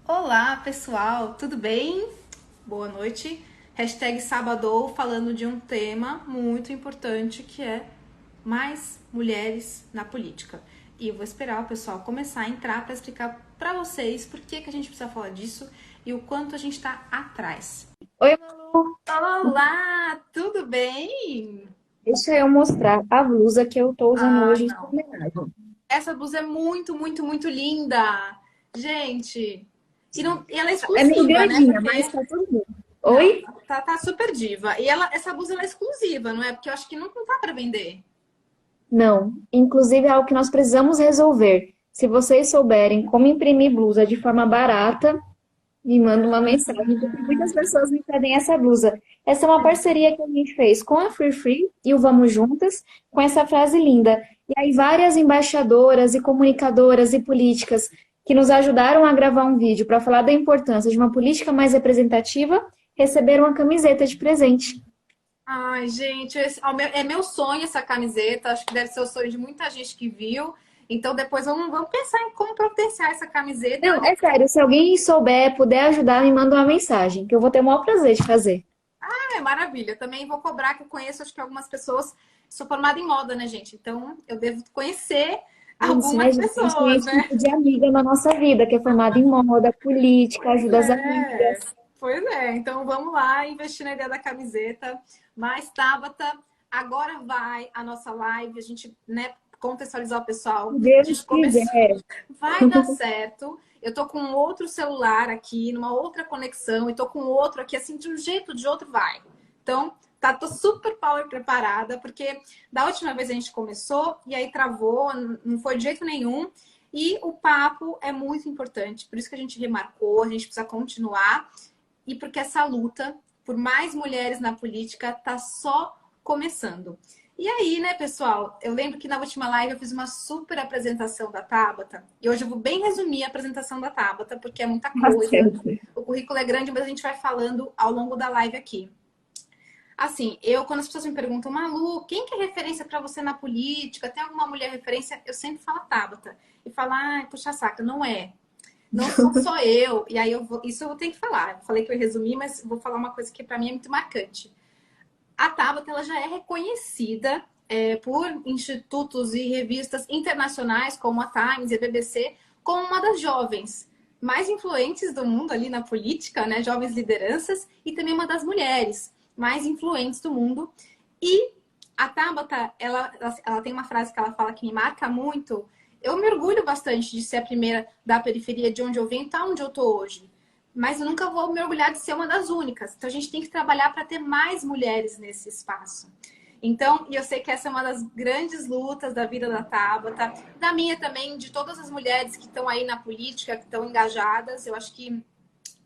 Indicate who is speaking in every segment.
Speaker 1: Olá, pessoal, tudo bem? Boa noite. Hashtag Sabadou falando de um tema muito importante que é mais mulheres na política. E eu vou esperar o pessoal começar a entrar para explicar para vocês por que a gente precisa falar disso e o quanto a gente está atrás.
Speaker 2: Oi, Malu.
Speaker 1: Olá, tudo bem?
Speaker 2: Deixa eu mostrar a blusa que eu tô usando
Speaker 1: Ah,
Speaker 2: hoje em sua
Speaker 1: não.
Speaker 2: homenagem.
Speaker 1: Essa blusa é muito linda. Gente, e ela é
Speaker 2: É meio
Speaker 1: exclusiva, né?
Speaker 2: grandinha, mas
Speaker 1: Porque
Speaker 2: tá tudo bem.
Speaker 1: não,
Speaker 2: Oi?
Speaker 1: tá super diva. E essa blusa ela é exclusiva, não é? Porque eu acho que não tá para vender.
Speaker 2: Não. Inclusive é algo que nós precisamos resolver. Se vocês souberem como imprimir blusa de forma barata, me manda uma mensagem, porque muitas pessoas me pedem essa blusa. Essa é uma parceria que a gente fez com a Free Free e o Vamos Juntas, com essa frase linda. E aí várias embaixadoras e comunicadoras e políticas que nos ajudaram a gravar um vídeo para falar da importância de uma política mais representativa, receberam uma camiseta de presente.
Speaker 1: Ai, gente, é meu sonho essa camiseta. Acho que deve ser o sonho de muita gente que viu. Então depois vamos pensar em como providenciar essa camiseta.
Speaker 2: Não, é sério, se alguém souber, puder ajudar, me manda uma mensagem, que eu vou ter o maior prazer de fazer.
Speaker 1: Ah, é maravilha. Também vou cobrar que eu conheço, acho que algumas pessoas. Sou formada em moda, né, gente? Então eu devo conhecer
Speaker 2: Isso, né,
Speaker 1: algumas
Speaker 2: gente? A gente tem
Speaker 1: pessoas,
Speaker 2: esse
Speaker 1: né?
Speaker 2: tipo de amiga na nossa vida, que é formada em moda, política,
Speaker 1: Pois
Speaker 2: ajuda as
Speaker 1: é,
Speaker 2: amigas.
Speaker 1: pois é. Então vamos lá investir na ideia da camiseta. Mas, Tabata, agora vai a nossa live. A gente, né, contextualizar o pessoal.
Speaker 2: Se
Speaker 1: A
Speaker 2: Deus
Speaker 1: gente começou.
Speaker 2: quiser.
Speaker 1: Vai dar certo. Eu tô com outro celular aqui, numa outra conexão, e tô com outro aqui, assim, de um jeito ou de outro vai. Então, tô super power preparada, porque da última vez a gente começou e aí travou, não foi de jeito nenhum. E o papo é muito importante, por isso que a gente remarcou, a gente precisa continuar, e porque essa luta por mais mulheres na política tá só começando. E aí, né, pessoal, eu lembro que na última live eu fiz uma super apresentação da Tabata, e hoje eu vou bem resumir a apresentação da Tabata, porque é muita
Speaker 2: Tá
Speaker 1: coisa,
Speaker 2: certo.
Speaker 1: o currículo é grande, mas a gente vai falando ao longo da live aqui. Assim, quando as pessoas me perguntam, Malu, quem que é referência para você na política? Tem alguma mulher referência? Eu sempre falo Tabata. E falo, ai, puxa saca, não é. Não sou só eu. E aí isso eu vou ter que falar. Eu falei que eu ia resumir, mas vou falar uma coisa que para mim é muito marcante. A Tabata ela já é reconhecida por institutos e revistas internacionais como a Times e a BBC como uma das jovens mais influentes do mundo ali na política, né? Jovens lideranças, e também uma das mulheres mais influentes do mundo. E a Tabata, ela tem uma frase que ela fala que me marca muito. Eu me orgulho bastante de ser a primeira da periferia de onde eu venho, tá onde eu tô hoje, mas eu nunca vou me orgulhar de ser uma das únicas. Então a gente tem que trabalhar para ter mais mulheres nesse espaço. Então, e eu sei que essa é uma das grandes lutas da vida da Tabata, da minha também, de todas as mulheres que estão aí na política, que estão engajadas, eu acho que,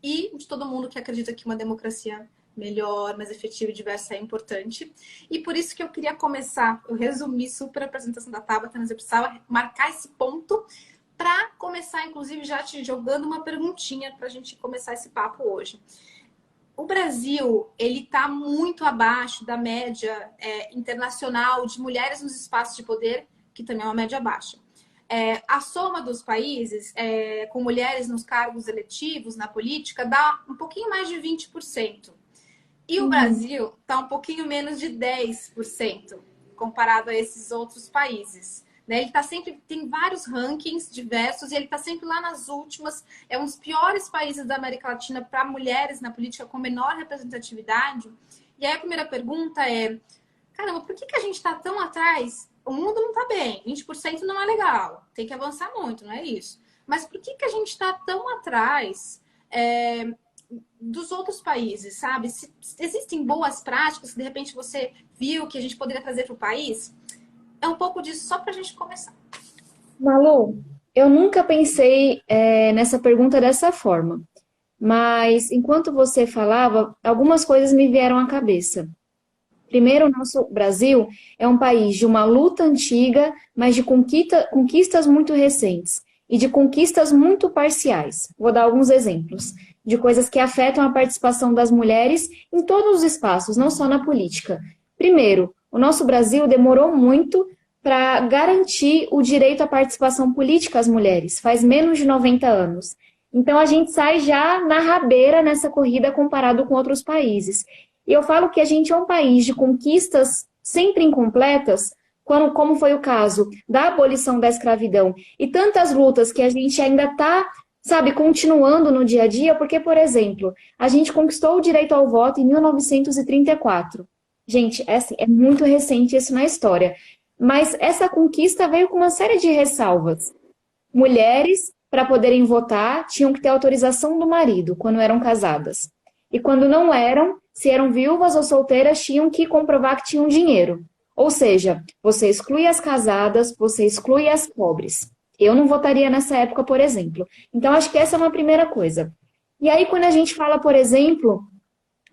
Speaker 1: e de todo mundo que acredita que uma democracia melhor, mais efetiva e diversa é importante. E por isso que eu queria começar, eu resumi super a apresentação da Tabata, mas eu precisava marcar esse ponto para começar, inclusive, já te jogando uma perguntinha para a gente começar esse papo hoje. O Brasil, ele está muito abaixo da média internacional de mulheres nos espaços de poder, que também é uma média baixa. A soma dos países com mulheres nos cargos eletivos, na política, dá um pouquinho mais de 20%. E o
Speaker 2: Uhum.
Speaker 1: Brasil está um pouquinho menos de 10% comparado a esses outros países. Né? Ele tá sempre, tem vários rankings diversos e ele está sempre lá nas últimas. É um dos piores países da América Latina para mulheres na política com menor representatividade. E aí a primeira pergunta é: caramba, por que a gente está tão atrás? O mundo não está bem, 20% não é legal, tem que avançar muito, não é isso? Mas por que a gente está tão atrás dos outros países, sabe? Se existem boas práticas que de repente você viu que a gente poderia trazer para o país, é um pouco disso só para a gente começar.
Speaker 2: Malu, eu nunca pensei, nessa pergunta dessa forma, mas enquanto você falava, algumas coisas me vieram à cabeça. Primeiro, o nosso Brasil é um país de uma luta antiga, mas de conquistas muito recentes e de conquistas muito parciais. Vou dar alguns exemplos de coisas que afetam a participação das mulheres em todos os espaços, não só na política. Primeiro, o nosso Brasil demorou muito para garantir o direito à participação política às mulheres, faz menos de 90 anos. Então a gente sai já na rabeira nessa corrida comparado com outros países. E eu falo que a gente é um país de conquistas sempre incompletas, como foi o caso da abolição da escravidão e tantas lutas que a gente ainda está, sabe, continuando no dia a dia, porque, por exemplo, a gente conquistou o direito ao voto em 1934. Gente, é, assim, é muito recente isso na história. Mas essa conquista veio com uma série de ressalvas. Mulheres, para poderem votar, tinham que ter autorização do marido quando eram casadas. E quando não eram, se eram viúvas ou solteiras, tinham que comprovar que tinham dinheiro. Ou seja, você exclui as casadas, você exclui as pobres. Eu não votaria nessa época, por exemplo. Então, acho que essa é uma primeira coisa. E aí, quando a gente fala, por exemplo,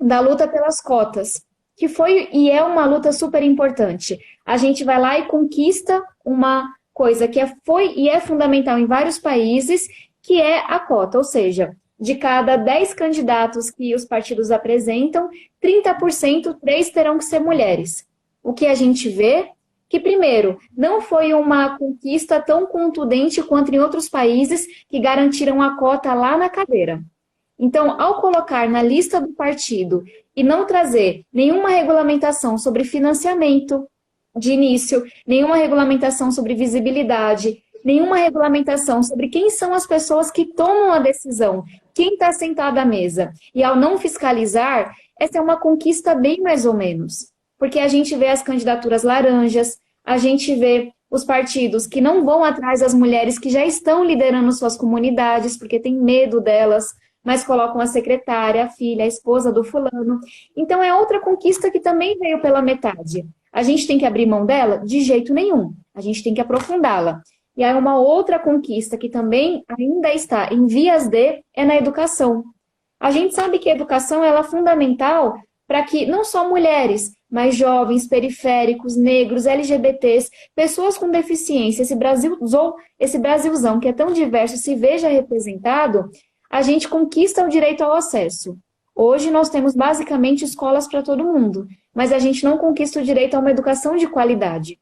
Speaker 2: da luta pelas cotas, que foi e é uma luta super importante. A gente vai lá e conquista uma coisa que foi e é fundamental em vários países, que é a cota, ou seja, de cada 10 candidatos que os partidos apresentam, 30%, 3 terão que ser mulheres. O que a gente vê que, primeiro, não foi uma conquista tão contundente quanto em outros países que garantiram a cota lá na cadeira. Então, ao colocar na lista do partido e não trazer nenhuma regulamentação sobre financiamento de início, nenhuma regulamentação sobre visibilidade, nenhuma regulamentação sobre quem são as pessoas que tomam a decisão, quem está sentado à mesa, e ao não fiscalizar, essa é uma conquista bem mais ou menos. Porque a gente vê as candidaturas laranjas, a gente vê os partidos que não vão atrás das mulheres que já estão liderando suas comunidades, porque tem medo delas, mas colocam a secretária, a filha, a esposa do fulano. Então é outra conquista que também veio pela metade. A gente tem que abrir mão dela? De jeito nenhum. A gente tem que aprofundá-la. E aí uma outra conquista que também ainda está em vias de é na educação. A gente sabe que a educação ela é fundamental para que não só mulheres, mas jovens, periféricos, negros, LGBTs, pessoas com deficiência, esse Brasilzão que é tão diverso, se veja representado, a gente conquista o direito ao acesso. Hoje nós temos basicamente escolas para todo mundo, mas a gente não conquista o direito a uma educação de qualidade.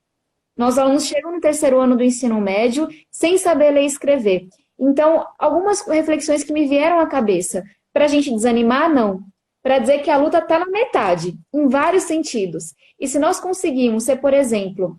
Speaker 2: Nossos alunos chegam no terceiro ano do ensino médio sem saber ler e escrever. Então, algumas reflexões que me vieram à cabeça. Para a gente desanimar, não. Para dizer que a luta está na metade, em vários sentidos. E se nós conseguirmos ser, por exemplo,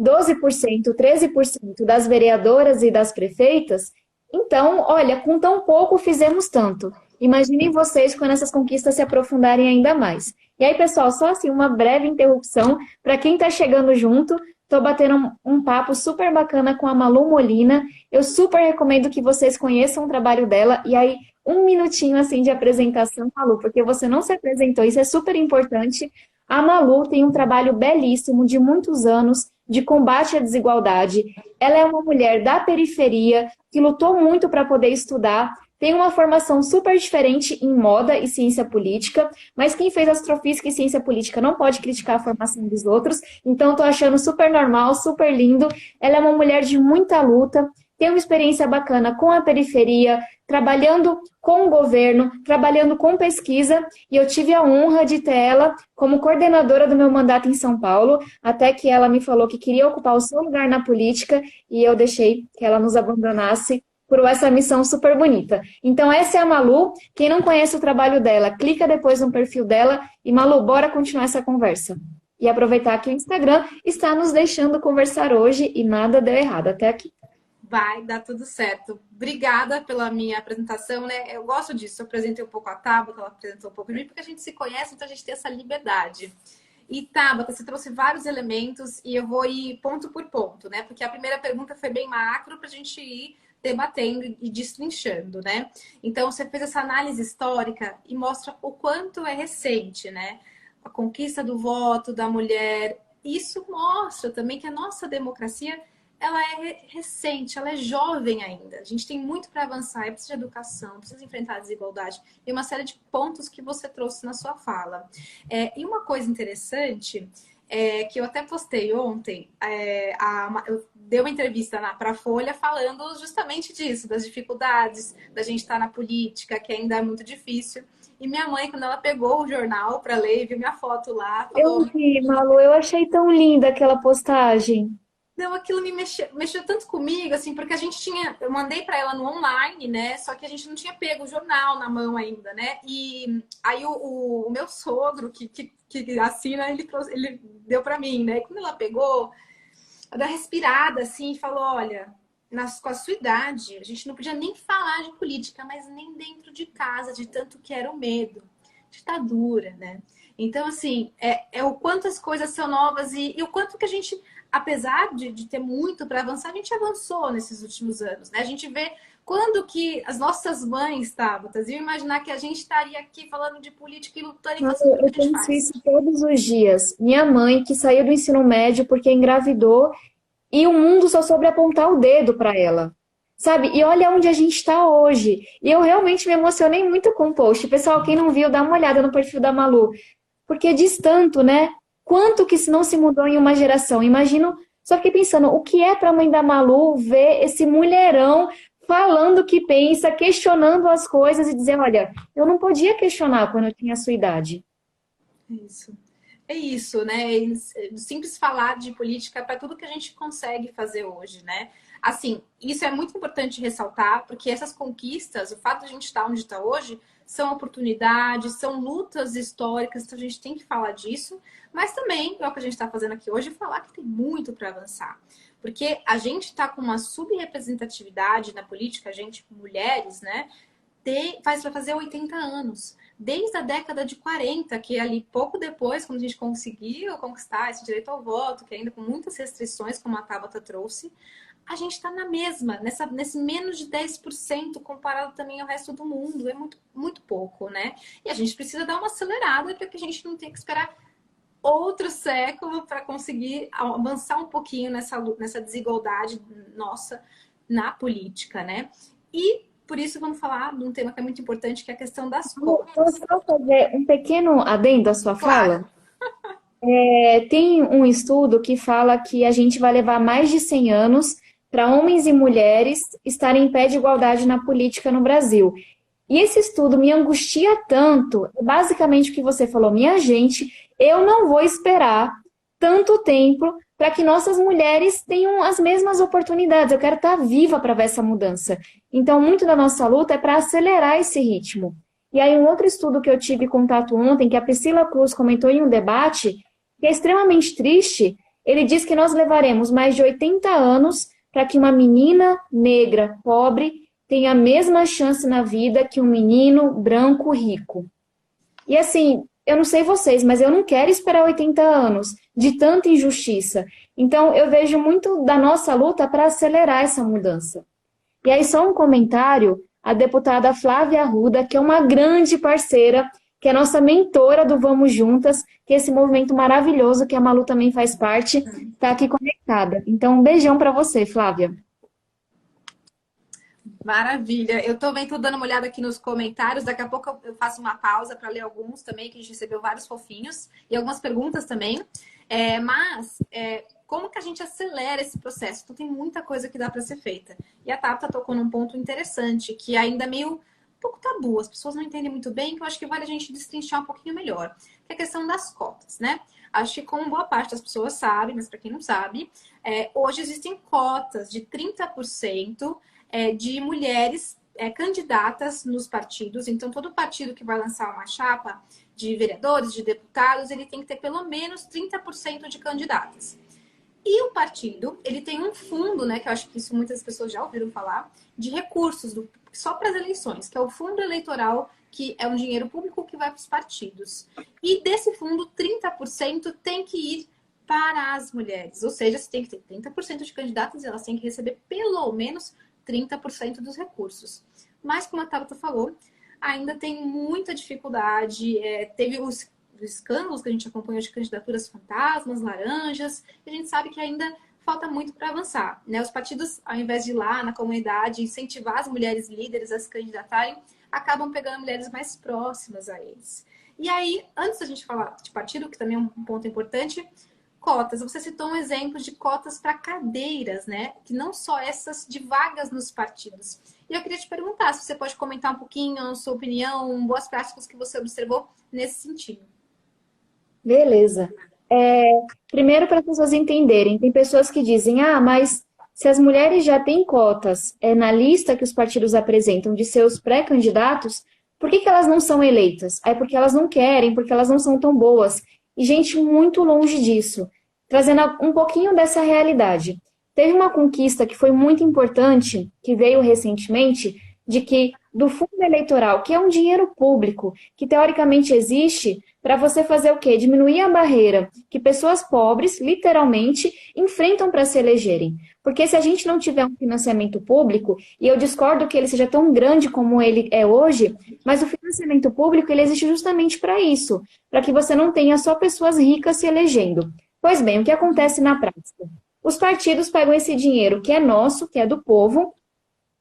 Speaker 2: 12%, 13% das vereadoras e das prefeitas, então, olha, com tão pouco fizemos tanto. Imaginem vocês quando essas conquistas se aprofundarem ainda mais. E aí, pessoal, só assim uma breve interrupção para quem está chegando junto. Estou batendo um papo super bacana com a Malu Molina. Eu super recomendo que vocês conheçam o trabalho dela. E aí, um minutinho assim de apresentação, Malu, porque você não se apresentou, isso é super importante. A Malu tem um trabalho belíssimo de muitos anos de combate à desigualdade. Ela é uma mulher da periferia que lutou muito para poder estudar. Tem uma formação super diferente em moda e ciência política, mas quem fez astrofísica e ciência política não pode criticar a formação dos outros, então estou achando super normal, super lindo. Ela é uma mulher de muita luta, tem uma experiência bacana com a periferia, trabalhando com o governo, trabalhando com pesquisa, e eu tive a honra de ter ela como coordenadora do meu mandato em São Paulo, até que ela me falou que queria ocupar o seu lugar na política, e eu deixei que ela nos abandonasse por essa missão super bonita. Então, essa é a Malu. Quem não conhece o trabalho dela, clica depois no perfil dela. E, Malu, bora continuar essa conversa. E aproveitar que o Instagram está nos deixando conversar hoje e nada deu errado até aqui.
Speaker 1: Vai dar tudo certo. Obrigada pela minha apresentação, né? Eu gosto disso. Eu apresentei um pouco a Tabata, ela apresentou um pouco de mim, porque a gente se conhece, então a gente tem essa liberdade. E, Tabata, você trouxe vários elementos e eu vou ir ponto por ponto, né? Porque a primeira pergunta foi bem macro para a gente ir debatendo e destrinchando, né? Então, você fez essa análise histórica e mostra o quanto é recente, né? A conquista do voto da mulher. Isso mostra também que a nossa democracia, ela é recente, ela é jovem ainda. A gente tem muito para avançar, precisa de educação, precisa enfrentar a desigualdade. E uma série de pontos que você trouxe na sua fala. E uma coisa interessante... que eu até postei ontem, eu dei uma entrevista para a Folha falando justamente disso, das dificuldades da gente estar na política, que ainda é muito difícil. E minha mãe, quando ela pegou o jornal para ler, viu minha foto lá, falou...
Speaker 2: Eu vi, Malu, eu achei tão linda aquela postagem.
Speaker 1: Não, aquilo me mexeu tanto comigo, assim, porque a gente tinha, eu mandei para ela no online, né? Só que a gente não tinha pego o jornal na mão ainda, né? E aí o meu sogro, que assina, ele deu para mim, né? E quando ela pegou, ela deu uma respirada, assim, e falou: olha, com a sua idade, a gente não podia nem falar de política, mas nem dentro de casa, de tanto que era o medo. Ditadura, né? Então, assim, é o quanto as coisas são novas e o quanto que a gente, apesar de ter muito para avançar, a gente avançou nesses últimos anos, né? A gente vê quando que as nossas mães, Tabata, iam imaginar que a gente estaria aqui falando de política e lutando e fazendo tudo
Speaker 2: Eu
Speaker 1: que a gente
Speaker 2: penso
Speaker 1: faz.
Speaker 2: isso todos os dias. Minha mãe, que saiu do ensino médio porque engravidou, e o mundo só soube apontar o dedo para ela. Sabe? E olha onde a gente está hoje. E eu realmente me emocionei muito com o post. Pessoal, quem não viu, dá uma olhada no perfil da Malu. Porque diz tanto, né? Quanto que isso não se mudou em uma geração. Imagino, só fiquei pensando, o que é para a mãe da Malu ver esse mulherão falando o que pensa, questionando as coisas e dizer, olha, eu não podia questionar quando eu tinha a sua idade.
Speaker 1: Isso. É isso, né? Simples falar de política para tudo que a gente consegue fazer hoje, né? Assim, isso é muito importante ressaltar, porque essas conquistas, o fato de a gente estar onde está hoje, são oportunidades, são lutas históricas, então a gente tem que falar disso, mas também, é o que a gente está fazendo aqui hoje, falar que tem muito para avançar. Porque a gente está com uma subrepresentatividade na política, a gente, mulheres, né? Vai fazer 80 anos. Desde a década de 40, que ali pouco depois, quando a gente conseguiu conquistar esse direito ao voto, que ainda com muitas restrições, como a Tabata trouxe, a gente está na mesma, nesse menos de 10% comparado também ao resto do mundo. É muito, muito pouco, né? E a gente precisa dar uma acelerada para que a gente não tenha que esperar outro século para conseguir avançar um pouquinho nessa desigualdade nossa na política, né? E por isso vamos falar de um tema que é muito importante, que é a questão das
Speaker 2: Posso
Speaker 1: cotas.
Speaker 2: só fazer um pequeno adendo à sua
Speaker 1: Claro,
Speaker 2: fala? Tem um estudo que fala que a gente vai levar mais de 100 anos para homens e mulheres estarem em pé de igualdade na política no Brasil. E esse estudo me angustia tanto, é basicamente o que você falou, minha gente, eu não vou esperar tanto tempo para que nossas mulheres tenham as mesmas oportunidades. Eu quero estar viva para ver essa mudança. Então, muito da nossa luta é para acelerar esse ritmo. E aí, um outro estudo que eu tive contato ontem, que a Priscila Cruz comentou em um debate, que é extremamente triste, ele diz que nós levaremos mais de 80 anos para que uma menina negra, pobre, tenha a mesma chance na vida que um menino branco rico. E assim, eu não sei vocês, mas eu não quero esperar 80 anos de tanta injustiça. Então, eu vejo muito da nossa luta para acelerar essa mudança. E aí, só um comentário, a deputada Flávia Arruda, que é uma grande parceira, que é nossa mentora do Vamos Juntas, que é esse movimento maravilhoso que a Malu também faz parte, está aqui conectada. Então, um beijão para você, Flávia.
Speaker 1: maravilha. Eu também estou dando uma olhada aqui nos comentários. Daqui a pouco eu faço uma pausa para ler alguns também, que a gente recebeu vários fofinhos e algumas perguntas também. Como que a gente acelera esse processo? Então, tem muita coisa que dá para ser feita. E a Tata tocou num ponto interessante, que ainda é meio um pouco tabu. As pessoas não entendem muito bem, que eu acho que vale a gente destrinchar um pouquinho melhor. Que é a questão das cotas, né? Acho que como boa parte das pessoas sabe, mas para quem não sabe, hoje existem cotas de 30% de mulheres candidatas nos partidos. Então, todo partido que vai lançar uma chapa de vereadores, de deputados, ele tem que ter pelo menos 30% de candidatas. E o partido, ele tem um fundo, né, que eu acho que isso muitas pessoas já ouviram falar, de recursos só para as eleições, que é o fundo eleitoral, que é um dinheiro público que vai para os partidos. E desse fundo, 30% tem que ir para as mulheres. Ou seja, você tem que ter 30% de candidatas e elas têm que receber pelo menos 30% dos recursos. Mas, como a Tabata falou, ainda tem muita dificuldade. Teve os escândalos que a gente acompanhou de candidaturas fantasmas, laranjas, e a gente sabe que ainda falta muito para avançar. Né? Os partidos, ao invés de ir lá na comunidade incentivar as mulheres líderes a se candidatarem, acabam pegando mulheres mais próximas a eles. E aí, antes da gente falar de partido, que também é um ponto importante, cotas. Você citou um exemplo de cotas para cadeiras, né? Que não só essas de vagas nos partidos. E eu queria te perguntar se você pode comentar um pouquinho a sua opinião, boas práticas que você observou nesse sentido.
Speaker 2: Beleza. Primeiro, para as pessoas entenderem, tem pessoas que dizem, ah, mas se as mulheres já têm cotas na lista que os partidos apresentam de seus pré-candidatos, por que que elas não são eleitas? É porque elas não querem, porque elas não são tão boas. E gente muito longe disso, trazendo um pouquinho dessa realidade. Teve uma conquista que foi muito importante, que veio recentemente, de que do fundo eleitoral, que é um dinheiro público, que teoricamente existe para você fazer o quê? Diminuir a barreira que pessoas pobres, literalmente, enfrentam para se elegerem. Porque se a gente não tiver um financiamento público, e eu discordo que ele seja tão grande como ele é hoje, mas o financiamento público ele existe justamente para isso, para que você não tenha só pessoas ricas se elegendo. Pois bem, o que acontece na prática? Os partidos pegam esse dinheiro que é nosso, que é do povo,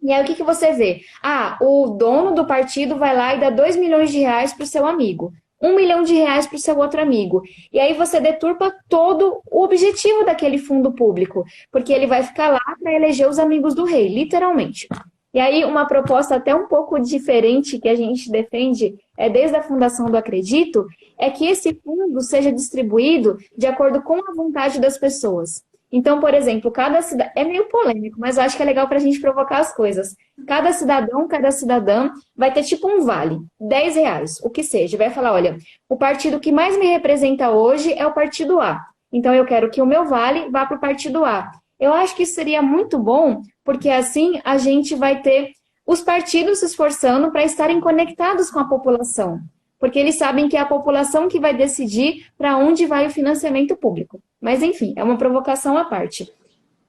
Speaker 2: e aí o que que você vê? Ah, o dono do partido vai lá e dá 2 milhões de reais para o seu amigo. 1 milhão de reais para o seu outro amigo. E aí você deturpa todo o objetivo daquele fundo público, porque ele vai ficar lá para eleger os amigos do rei, literalmente. E aí uma proposta até um pouco diferente que a gente defende, desde a fundação do Acredito, é que esse fundo seja distribuído de acordo com a vontade das pessoas. Então, por exemplo, cada cidadão. É meio polêmico, mas eu acho que é legal para a gente provocar as coisas. Cada cidadão, cada cidadã vai ter tipo um vale, 10 reais, o que seja. Vai falar: olha, o partido que mais me representa hoje é o partido A. Então, eu quero que o meu vale vá para o partido A. Eu acho que isso seria muito bom, porque assim a gente vai ter os partidos se esforçando para estarem conectados com a população. Porque eles sabem que é a população que vai decidir para onde vai o financiamento público. Mas, enfim, é uma provocação à parte.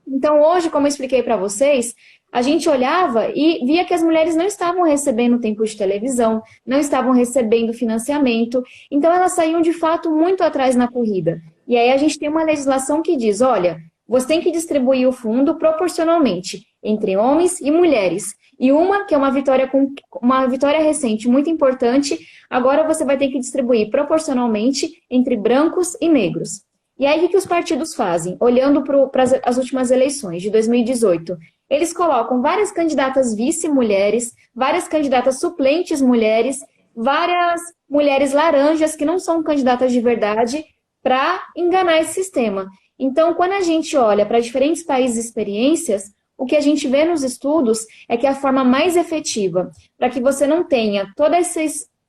Speaker 2: Então, hoje, como eu expliquei para vocês, a gente olhava e via que as mulheres não estavam recebendo tempo de televisão, não estavam recebendo financiamento, então elas saíam de fato muito atrás na corrida. E aí a gente tem uma legislação que diz: olha, você tem que distribuir o fundo proporcionalmente entre homens e mulheres. E uma, que é uma vitória recente muito importante, agora você vai ter que distribuir proporcionalmente entre brancos e negros. E aí, o que os partidos fazem? Olhando para as últimas eleições de 2018, eles colocam várias candidatas vice-mulheres, várias candidatas suplentes mulheres, várias mulheres laranjas que não são candidatas de verdade para enganar esse sistema. Então, quando a gente olha para diferentes países e experiências, o que a gente vê nos estudos é que a forma mais efetiva para que você não tenha todas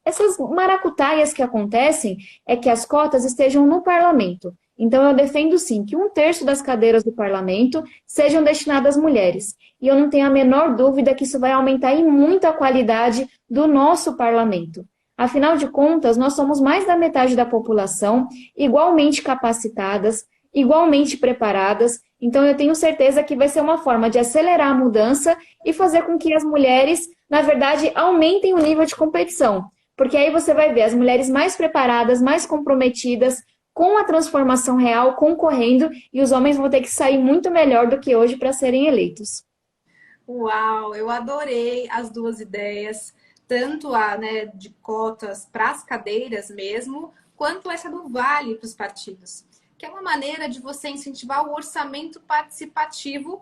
Speaker 2: essas maracutaias que acontecem é que as cotas estejam no parlamento. Então, eu defendo sim que 1/3 das cadeiras do parlamento sejam destinadas às mulheres. E eu não tenho a menor dúvida que isso vai aumentar em muito a qualidade do nosso parlamento. Afinal de contas, nós somos mais da metade da população, igualmente capacitadas, igualmente preparadas. Então, eu tenho certeza que vai ser uma forma de acelerar a mudança e fazer com que as mulheres, na verdade, aumentem o nível de competição. Porque aí você vai ver as mulheres mais preparadas, mais comprometidas, com a transformação real concorrendo, e os homens vão ter que sair muito melhor do que hoje para serem eleitos.
Speaker 1: Uau, eu adorei as duas ideias, tanto a, né, de cotas para as cadeiras mesmo, quanto essa do vale para os partidos, que é uma maneira de você incentivar o orçamento participativo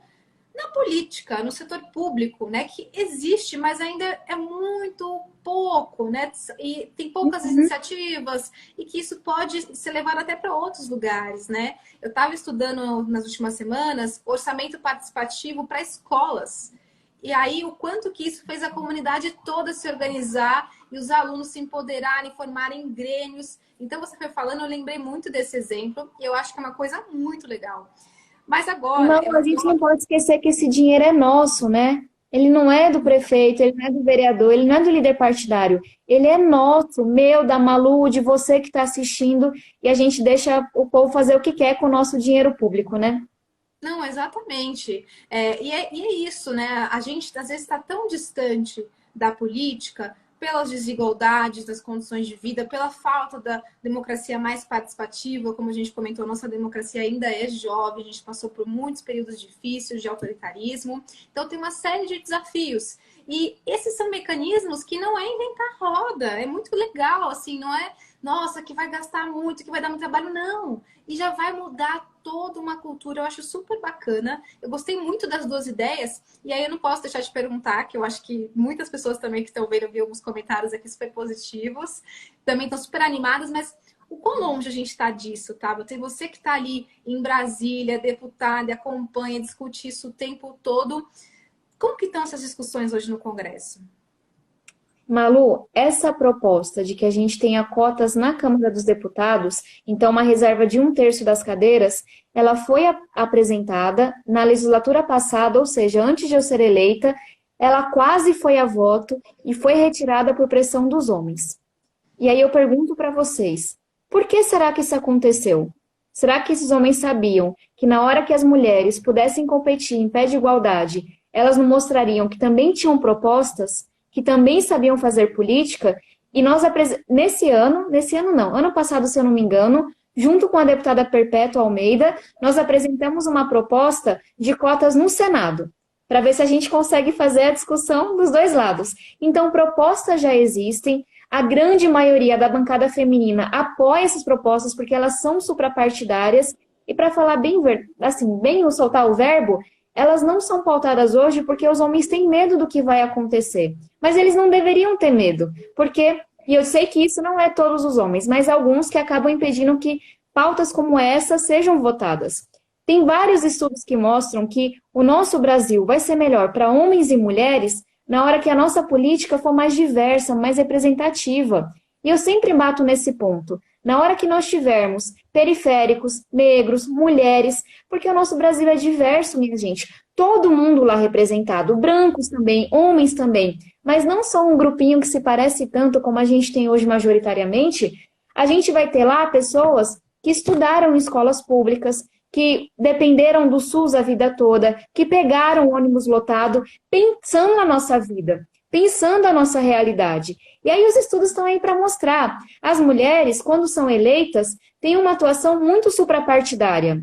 Speaker 1: na política, no setor público, né, que existe, mas ainda é muito pouco, né, e tem poucas iniciativas, e que isso pode ser levado até para outros lugares, né. Eu estava estudando nas últimas semanas orçamento participativo para escolas, e aí o quanto que isso fez a comunidade toda se organizar e os alunos se empoderarem, formarem grêmios. Então você foi falando, eu lembrei muito desse exemplo, e eu acho que é uma coisa muito legal. Mas agora,
Speaker 2: Não, a gente não pode esquecer que esse dinheiro é nosso, né? Ele não é do prefeito, ele não é do vereador, ele não é do líder partidário. Ele é nosso, meu, da Malu, de você que está assistindo, e a gente deixa o povo fazer o que quer com o nosso dinheiro público, né?
Speaker 1: não, exatamente. E é isso, né? A gente às vezes está tão distante da política pelas desigualdades das condições de vida, pela falta da democracia mais participativa, como a gente comentou, nossa democracia ainda é jovem, a gente passou por muitos períodos difíceis de autoritarismo, então tem uma série de desafios. E esses são mecanismos que não é inventar roda, é muito legal, assim, não é, nossa, que vai gastar muito, que vai dar muito trabalho, não. E já vai mudar toda uma cultura, eu acho super bacana. Eu gostei muito das duas ideias, e aí eu não posso deixar de perguntar, que eu acho que muitas pessoas também que estão vendo, eu vi alguns comentários aqui super positivos, também estão super animadas, mas O quão longe a gente está disso, tá? Tem você que está ali em Brasília, deputada, acompanha, discute isso o tempo todo. Como que estão essas discussões hoje no Congresso?
Speaker 2: Malu, essa proposta de que a gente tenha cotas na Câmara dos Deputados, então uma reserva de 1/3 das cadeiras, ela foi apresentada na legislatura passada, ou seja, antes de eu ser eleita, ela quase foi a voto e foi retirada por pressão dos homens. E aí eu pergunto para vocês, por que será que isso aconteceu? Será que esses homens sabiam que na hora que as mulheres pudessem competir em pé de igualdade, elas não mostrariam que também tinham propostas, que também sabiam fazer política? E nós, nesse ano não, ano passado, se eu não me engano, junto com a deputada Perpétua Almeida, nós apresentamos uma proposta de cotas no Senado, para ver se a gente consegue fazer a discussão dos dois lados. Então, propostas já existem, a grande maioria da bancada feminina apoia essas propostas porque elas são suprapartidárias e, para falar bem, assim, bem soltar o verbo, elas não são pautadas hoje porque os homens têm medo do que vai acontecer. Mas eles não deveriam ter medo, porque, e eu sei que isso não é todos os homens, mas alguns que acabam impedindo que pautas como essa sejam votadas. Tem vários estudos que mostram que o nosso Brasil vai ser melhor para homens e mulheres na hora que a nossa política for mais diversa, mais representativa. E eu sempre bato nesse ponto. Na hora que nós tivermos periféricos, negros, mulheres, porque o nosso Brasil é diverso, minha gente. Todo mundo lá representado, brancos também, homens também, mas não só um grupinho que se parece tanto como a gente tem hoje majoritariamente. A gente vai ter lá pessoas que estudaram em escolas públicas, que dependeram do SUS a vida toda, que pegaram o ônibus lotado, pensando na nossa vida, pensando a nossa realidade. E aí os estudos estão aí para mostrar. As mulheres, quando são eleitas, têm uma atuação muito suprapartidária.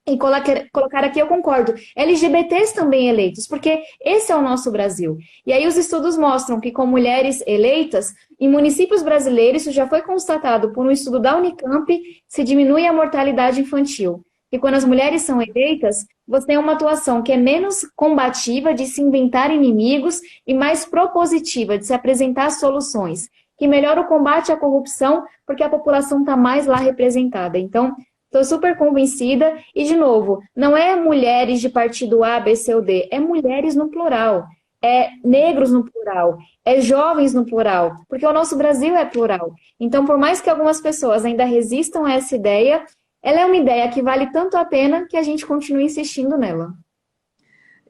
Speaker 2: E colocar aqui, eu concordo, LGBTs também eleitos, porque esse é o nosso Brasil. E aí os estudos mostram que com mulheres eleitas, em municípios brasileiros, isso já foi constatado por um estudo da Unicamp, se diminui a mortalidade infantil. E quando as mulheres são eleitas, você tem uma atuação que é menos combativa de se inventar inimigos e mais propositiva de se apresentar soluções, que melhora o combate à corrupção, porque a população está mais lá representada. Então, estou super convencida. E, de novo, não é mulheres de partido A, B, C ou D, é mulheres no plural, é negros no plural, é jovens no plural, porque o nosso Brasil é plural. Então, por mais que algumas pessoas ainda resistam a essa ideia, ela é uma ideia que vale tanto a pena que a gente continue insistindo nela.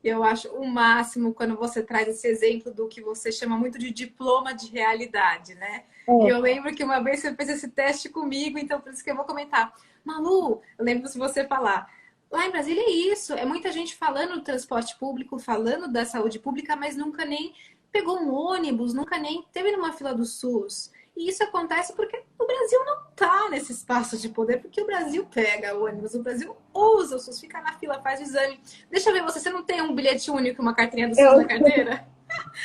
Speaker 1: Eu acho o máximo quando você traz esse exemplo do que você chama muito de diploma de realidade, né?
Speaker 2: É.
Speaker 1: Eu lembro que uma vez você fez esse teste comigo, então por isso que eu vou comentar. Malu, eu lembro se você falar, lá em Brasília é isso, é muita gente falando do transporte público, falando da saúde pública, mas nunca nem pegou um ônibus, nunca nem teve numa fila do SUS. E isso acontece porque o Brasil não está nesse espaço de poder, porque o Brasil pega o ônibus, o Brasil usa o SUS, fica na fila, faz o exame. Deixa eu ver, você não tem um bilhete único, uma carteirinha do SUS na carteira?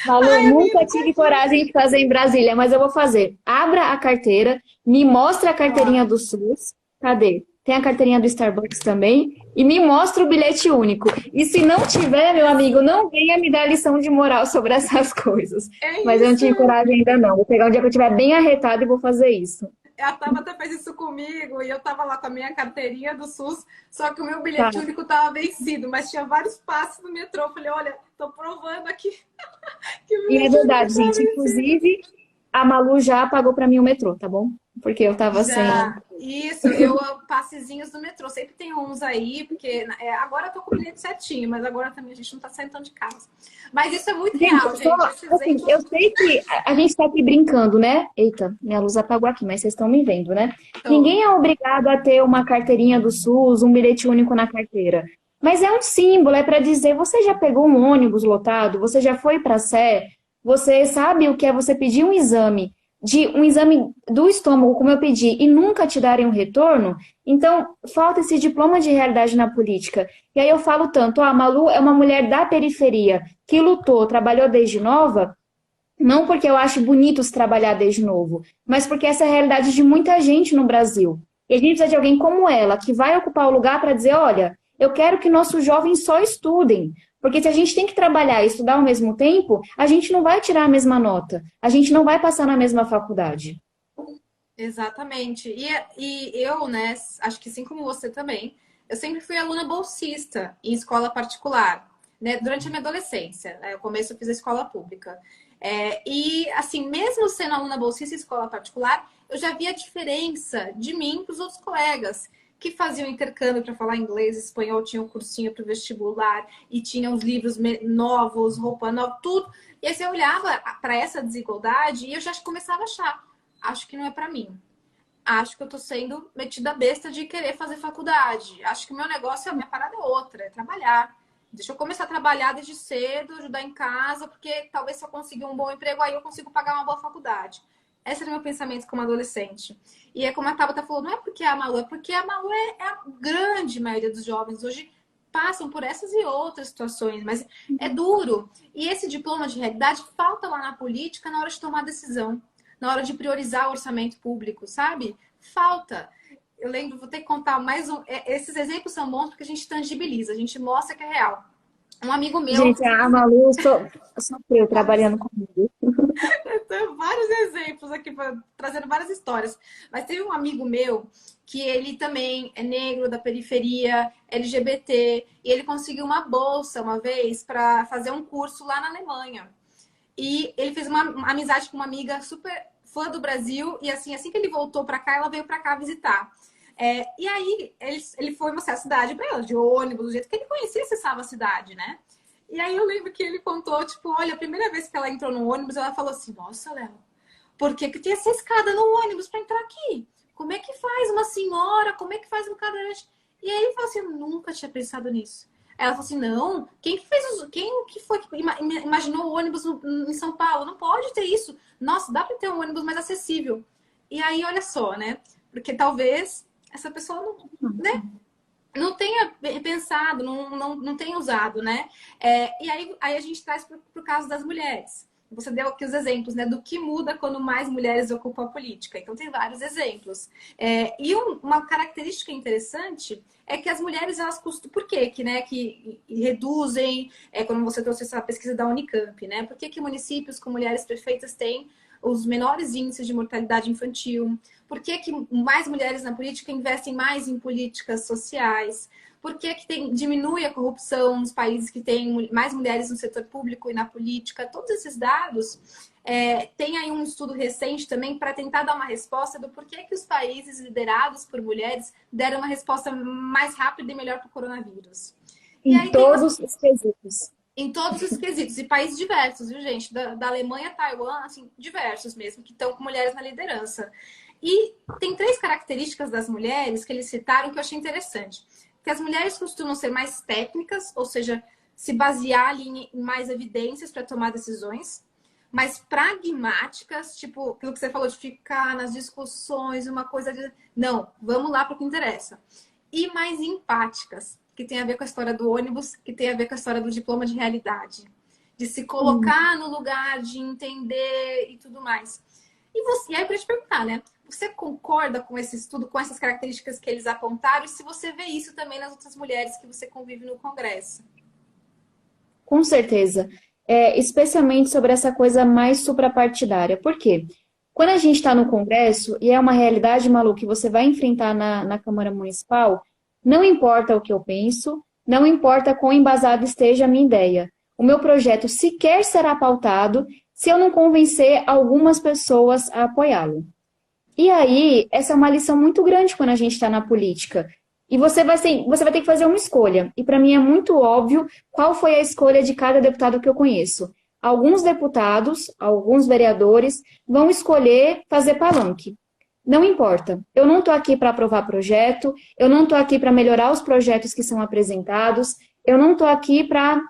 Speaker 2: Malu,
Speaker 1: Ai,
Speaker 2: nunca
Speaker 1: amigo,
Speaker 2: tive coragem de fazer em Brasília, mas eu vou fazer. Abra a carteira, me mostra a carteirinha do SUS. Cadê? Tem a carteirinha do Starbucks também. E me mostra o bilhete único. E se não tiver, meu amigo, não venha me dar lição de moral sobre essas coisas.
Speaker 1: é
Speaker 2: Mas eu não
Speaker 1: isso.
Speaker 2: tive coragem ainda não. Vou pegar um dia que eu estiver bem arretado e vou fazer isso.
Speaker 1: A Tabata fez isso comigo e eu tava lá com a minha carteirinha do SUS, só que o meu bilhete
Speaker 2: Tá.
Speaker 1: único tava vencido, mas tinha vários passos no metrô. Eu falei, olha, tô provando aqui que o
Speaker 2: E é
Speaker 1: bilhete único
Speaker 2: verdade,
Speaker 1: tava
Speaker 2: gente.
Speaker 1: vencido.
Speaker 2: Inclusive, a Malu já pagou pra mim o metrô, tá bom? Porque eu tava sem.
Speaker 1: Já, isso, eu passezinhos do metrô, sempre tem uns aí, porque agora eu tô com o bilhete certinho, mas agora também a gente não tá saindo tão de casa. Mas isso é muito real,
Speaker 2: Gente, só,
Speaker 1: gente. Esse
Speaker 2: assim,
Speaker 1: exemplo.
Speaker 2: eu sei que a gente tá aqui brincando, né? Eita, minha luz apagou aqui, mas vocês estão me vendo, né?
Speaker 1: Tô.
Speaker 2: Ninguém é obrigado a ter uma carteirinha do SUS, um bilhete único na carteira. Mas é um símbolo, é para dizer, você já pegou um ônibus lotado, você já foi para a Sé, você sabe o que é você pedir um exame do estômago, como eu pedi, e nunca te darem um retorno? Então, falta esse diploma de realidade na política. E aí eu falo tanto, a Malu é uma mulher da periferia, que lutou, trabalhou desde nova, não porque eu acho bonito se trabalhar desde novo, mas porque essa é a realidade de muita gente no Brasil. E a gente precisa de alguém como ela, que vai ocupar o lugar para dizer, olha, eu quero que nossos jovens só estudem. Porque se a gente tem que trabalhar e estudar ao mesmo tempo, a gente não vai tirar a mesma nota, a gente não vai passar na mesma faculdade.
Speaker 1: Exatamente. E eu, né, acho que assim como você também, eu sempre fui aluna bolsista em escola particular, né, durante a minha adolescência. Né, no começo eu fiz a escola pública. E, assim, mesmo sendo aluna bolsista em escola particular, eu já via a diferença de mim para os outros colegas que faziam intercâmbio para falar inglês, espanhol, tinham um cursinho para o vestibular e tinham os livros novos, roupa nova, tudo. E aí você olhava para essa desigualdade e eu já começava a achar, acho que não é para mim. Acho que eu tô sendo metida besta de querer fazer faculdade. Acho que o meu negócio, a minha parada é outra, é trabalhar. Deixa eu começar a trabalhar desde cedo, ajudar em casa, porque talvez se eu conseguir um bom emprego, aí eu consigo pagar uma boa faculdade. Esse era o meu pensamento como adolescente. E é como a Tabata falou, não é porque é a Malu, é porque a Malu é a grande maioria dos jovens hoje passam por essas e outras situações, mas é duro. E esse diploma de realidade falta lá na política na hora de tomar decisão, na hora de priorizar o orçamento público, sabe? Falta. Eu lembro, vou ter que contar mais um. Esses exemplos são bons porque a gente tangibiliza, a gente mostra que é real. Um amigo meu,
Speaker 2: Gente, a Malu sofreu trabalhando comigo.
Speaker 1: eu tenho vários exemplos aqui, trazendo várias histórias. Mas teve um amigo meu que ele também é negro, da periferia, LGBT, e ele conseguiu uma bolsa uma vez para fazer um curso lá na Alemanha. E ele fez uma amizade com uma amiga super fã do Brasil, e assim que ele voltou para cá, ela veio para cá visitar. E aí ele foi mostrar a cidade para ela, de ônibus, do jeito que ele conhecia, acessava a cidade, né? E aí eu lembro que ele contou, tipo, olha, a primeira vez que ela entrou no ônibus, ela falou assim, nossa, Léo, por que tem essa escada no ônibus para entrar aqui? Como é que faz uma senhora? Como é que faz um cadeirante? E aí ele falou assim, eu nunca tinha pensado nisso. Aí ela falou assim, não, quem que foi que imaginou o ônibus em São Paulo? Não pode ter isso. Nossa, dá para ter um ônibus mais acessível. E aí, olha só, né? Porque talvez essa pessoa não, né? Não tenha pensado, não tenha usado, né? E aí a gente traz para o caso das mulheres. Você deu aqui os exemplos, né, do que muda quando mais mulheres ocupam a política. Então, tem vários exemplos. E uma característica interessante é que as mulheres, elas costumam... Por quê? Que reduzem, como você trouxe essa pesquisa da Unicamp, né? Por que municípios com mulheres prefeitas têm os menores índices de mortalidade infantil? Por que mais mulheres na política investem mais em políticas sociais? Por que diminui a corrupção nos países que têm mais mulheres no setor público e na política? Todos esses dados, tem aí um estudo recente também para tentar dar uma resposta do porquê que os países liderados por mulheres deram uma resposta mais rápida e melhor para o coronavírus. E
Speaker 2: Em
Speaker 1: aí
Speaker 2: todos os quesitos.
Speaker 1: em todos os quesitos, e países diversos, viu, gente? Da Alemanha a Taiwan, assim, diversos mesmo, que estão com mulheres na liderança. E tem 3 características das mulheres que eles citaram que eu achei interessante. Que as mulheres costumam ser mais técnicas, ou seja, se basear ali em mais evidências para tomar decisões, mais pragmáticas, tipo aquilo que você falou de ficar nas discussões, uma coisa de... Não, vamos lá para o que interessa. E mais empáticas, que tem a ver com a história do ônibus, que tem a ver com a história do diploma de realidade. De se colocar no lugar, de entender e tudo mais. E aí, para te perguntar, né? Você concorda com esse estudo, com essas características que eles apontaram? E se você vê isso também nas outras mulheres que você convive no Congresso?
Speaker 2: Com certeza. Especialmente sobre essa coisa mais suprapartidária. Por quê? Quando a gente está no Congresso, e é uma realidade, Malu, que você vai enfrentar na Câmara Municipal, não importa o que eu penso, não importa quão embasada esteja a minha ideia. O meu projeto sequer será pautado se eu não convencer algumas pessoas a apoiá-lo. E aí, essa é uma lição muito grande quando a gente está na política. E você vai ter que fazer uma escolha. E para mim é muito óbvio qual foi a escolha de cada deputado que eu conheço. Alguns deputados, alguns vereadores vão escolher fazer palanque. Não importa. Eu não estou aqui para aprovar projeto, eu não estou aqui para melhorar os projetos que são apresentados, eu não estou aqui para,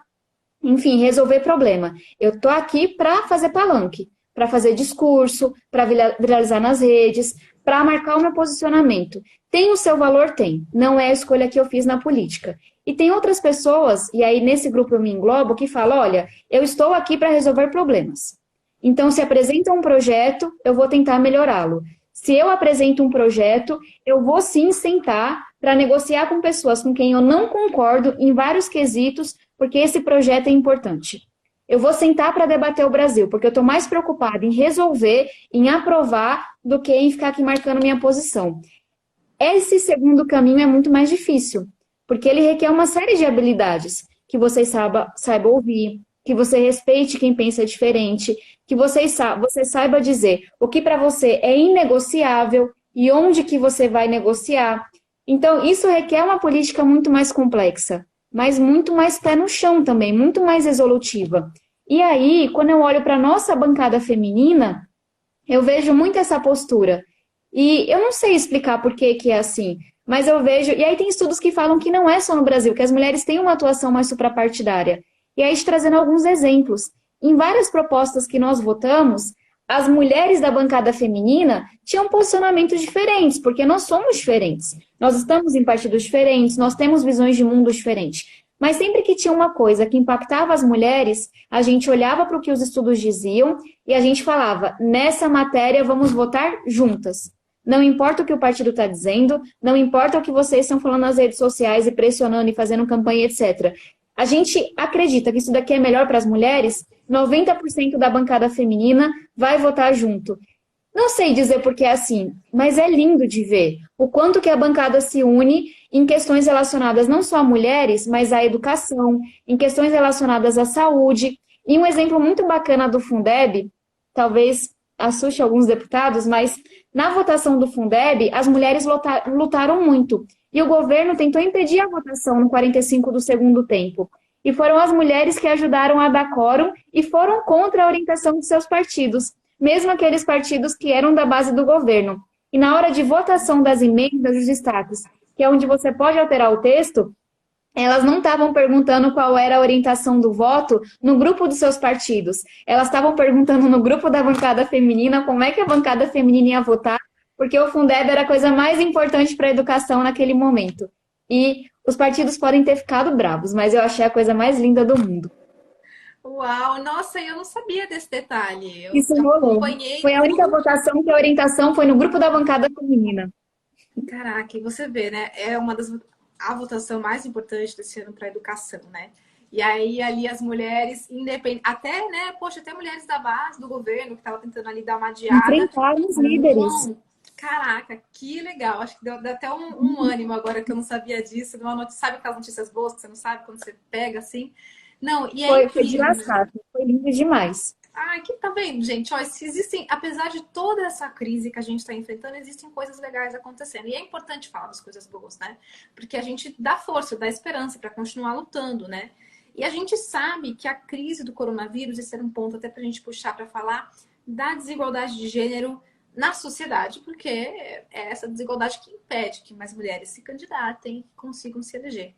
Speaker 2: enfim, resolver problema. Eu estou aqui para fazer palanque, para fazer discurso, para viralizar nas redes, para marcar o meu posicionamento. Tem o seu valor? Tem. Não é a escolha que eu fiz na política. E tem outras pessoas, e aí nesse grupo eu me englobo, que falam, olha, eu estou aqui para resolver problemas. Então, se apresenta um projeto, eu vou tentar melhorá-lo. Se eu apresento um projeto, eu vou sim sentar para negociar com pessoas com quem eu não concordo em vários quesitos, porque esse projeto é importante. eu vou sentar para debater o Brasil, porque eu estou mais preocupada em resolver, em aprovar, do que em ficar aqui marcando minha posição. Esse segundo caminho é muito mais difícil, porque ele requer uma série de habilidades, que você saiba ouvir, que você respeite quem pensa diferente, que você saiba dizer o que para você é inegociável e onde que você vai negociar. Então, isso requer uma política muito mais complexa, mas muito mais pé no chão também, muito mais resolutiva. E aí, quando eu olho para a nossa bancada feminina, eu vejo muito essa postura. E eu não sei explicar por que que é assim, mas eu vejo. E aí tem estudos que falam que não é só no Brasil, que as mulheres têm uma atuação mais suprapartidária. E aí, te trazendo alguns exemplos. Em várias propostas que nós votamos, as mulheres da bancada feminina tinham posicionamentos diferentes, porque nós somos diferentes. Nós estamos em partidos diferentes, nós temos visões de mundo diferentes. Mas sempre que tinha uma coisa que impactava as mulheres, a gente olhava para o que os estudos diziam e a gente falava, nessa matéria vamos votar juntas. Não importa o que o partido está dizendo, não importa o que vocês estão falando nas redes sociais e pressionando e fazendo campanha, etc. A gente acredita que isso daqui é melhor para as mulheres, 90% da bancada feminina vai votar junto. Não sei dizer porque é assim, mas é lindo de ver o quanto que a bancada se une em questões relacionadas não só a mulheres, mas à educação, em questões relacionadas à saúde. E um exemplo muito bacana do Fundeb, talvez assuste alguns deputados, mas na votação do Fundeb, as mulheres lutaram muito. E o governo tentou impedir a votação no 45 do segundo tempo. E foram as mulheres que ajudaram a dar quórum e foram contra a orientação de seus partidos, mesmo aqueles partidos que eram da base do governo. E na hora de votação das emendas, dos destaques, que é onde você pode alterar o texto, elas não estavam perguntando qual era a orientação do voto no grupo dos seus partidos. Elas estavam perguntando no grupo da bancada feminina como é que a bancada feminina ia votar, porque o Fundeb era a coisa mais importante para a educação naquele momento. E os partidos podem ter ficado bravos, mas eu achei a coisa mais linda do mundo.
Speaker 1: Uau, nossa, eu não sabia desse detalhe.
Speaker 2: Isso
Speaker 1: Eu
Speaker 2: rolou.
Speaker 1: acompanhei
Speaker 2: Foi a única
Speaker 1: tudo.
Speaker 2: votação que a orientação foi no grupo da bancada feminina.
Speaker 1: Caraca, e você vê, né? É uma das a votação mais importante desse ano para a educação, né? E aí ali as mulheres, independente, até, né, poxa, até mulheres da base do governo que estavam tentando ali dar uma adiada.
Speaker 2: Enfrentaram os líderes.
Speaker 1: Bom, caraca, que legal. Acho que deu até um ânimo agora que eu não sabia disso. Uma notícia, sabe aquelas notícias boas que você não sabe quando você pega assim? Não, e é
Speaker 2: Foi de
Speaker 1: incrível.
Speaker 2: lascar, foi lindo demais.
Speaker 1: Ah, que tá vendo, gente? Ó, se existem, apesar de toda essa crise que a gente está enfrentando, existem coisas legais acontecendo. E é importante falar das coisas boas, né? Porque a gente dá força, dá esperança para continuar lutando, né? E a gente sabe que a crise do coronavírus, esse era um ponto até para a gente puxar para falar da desigualdade de gênero na sociedade, porque é essa desigualdade que impede que mais mulheres se candidatem e consigam se eleger.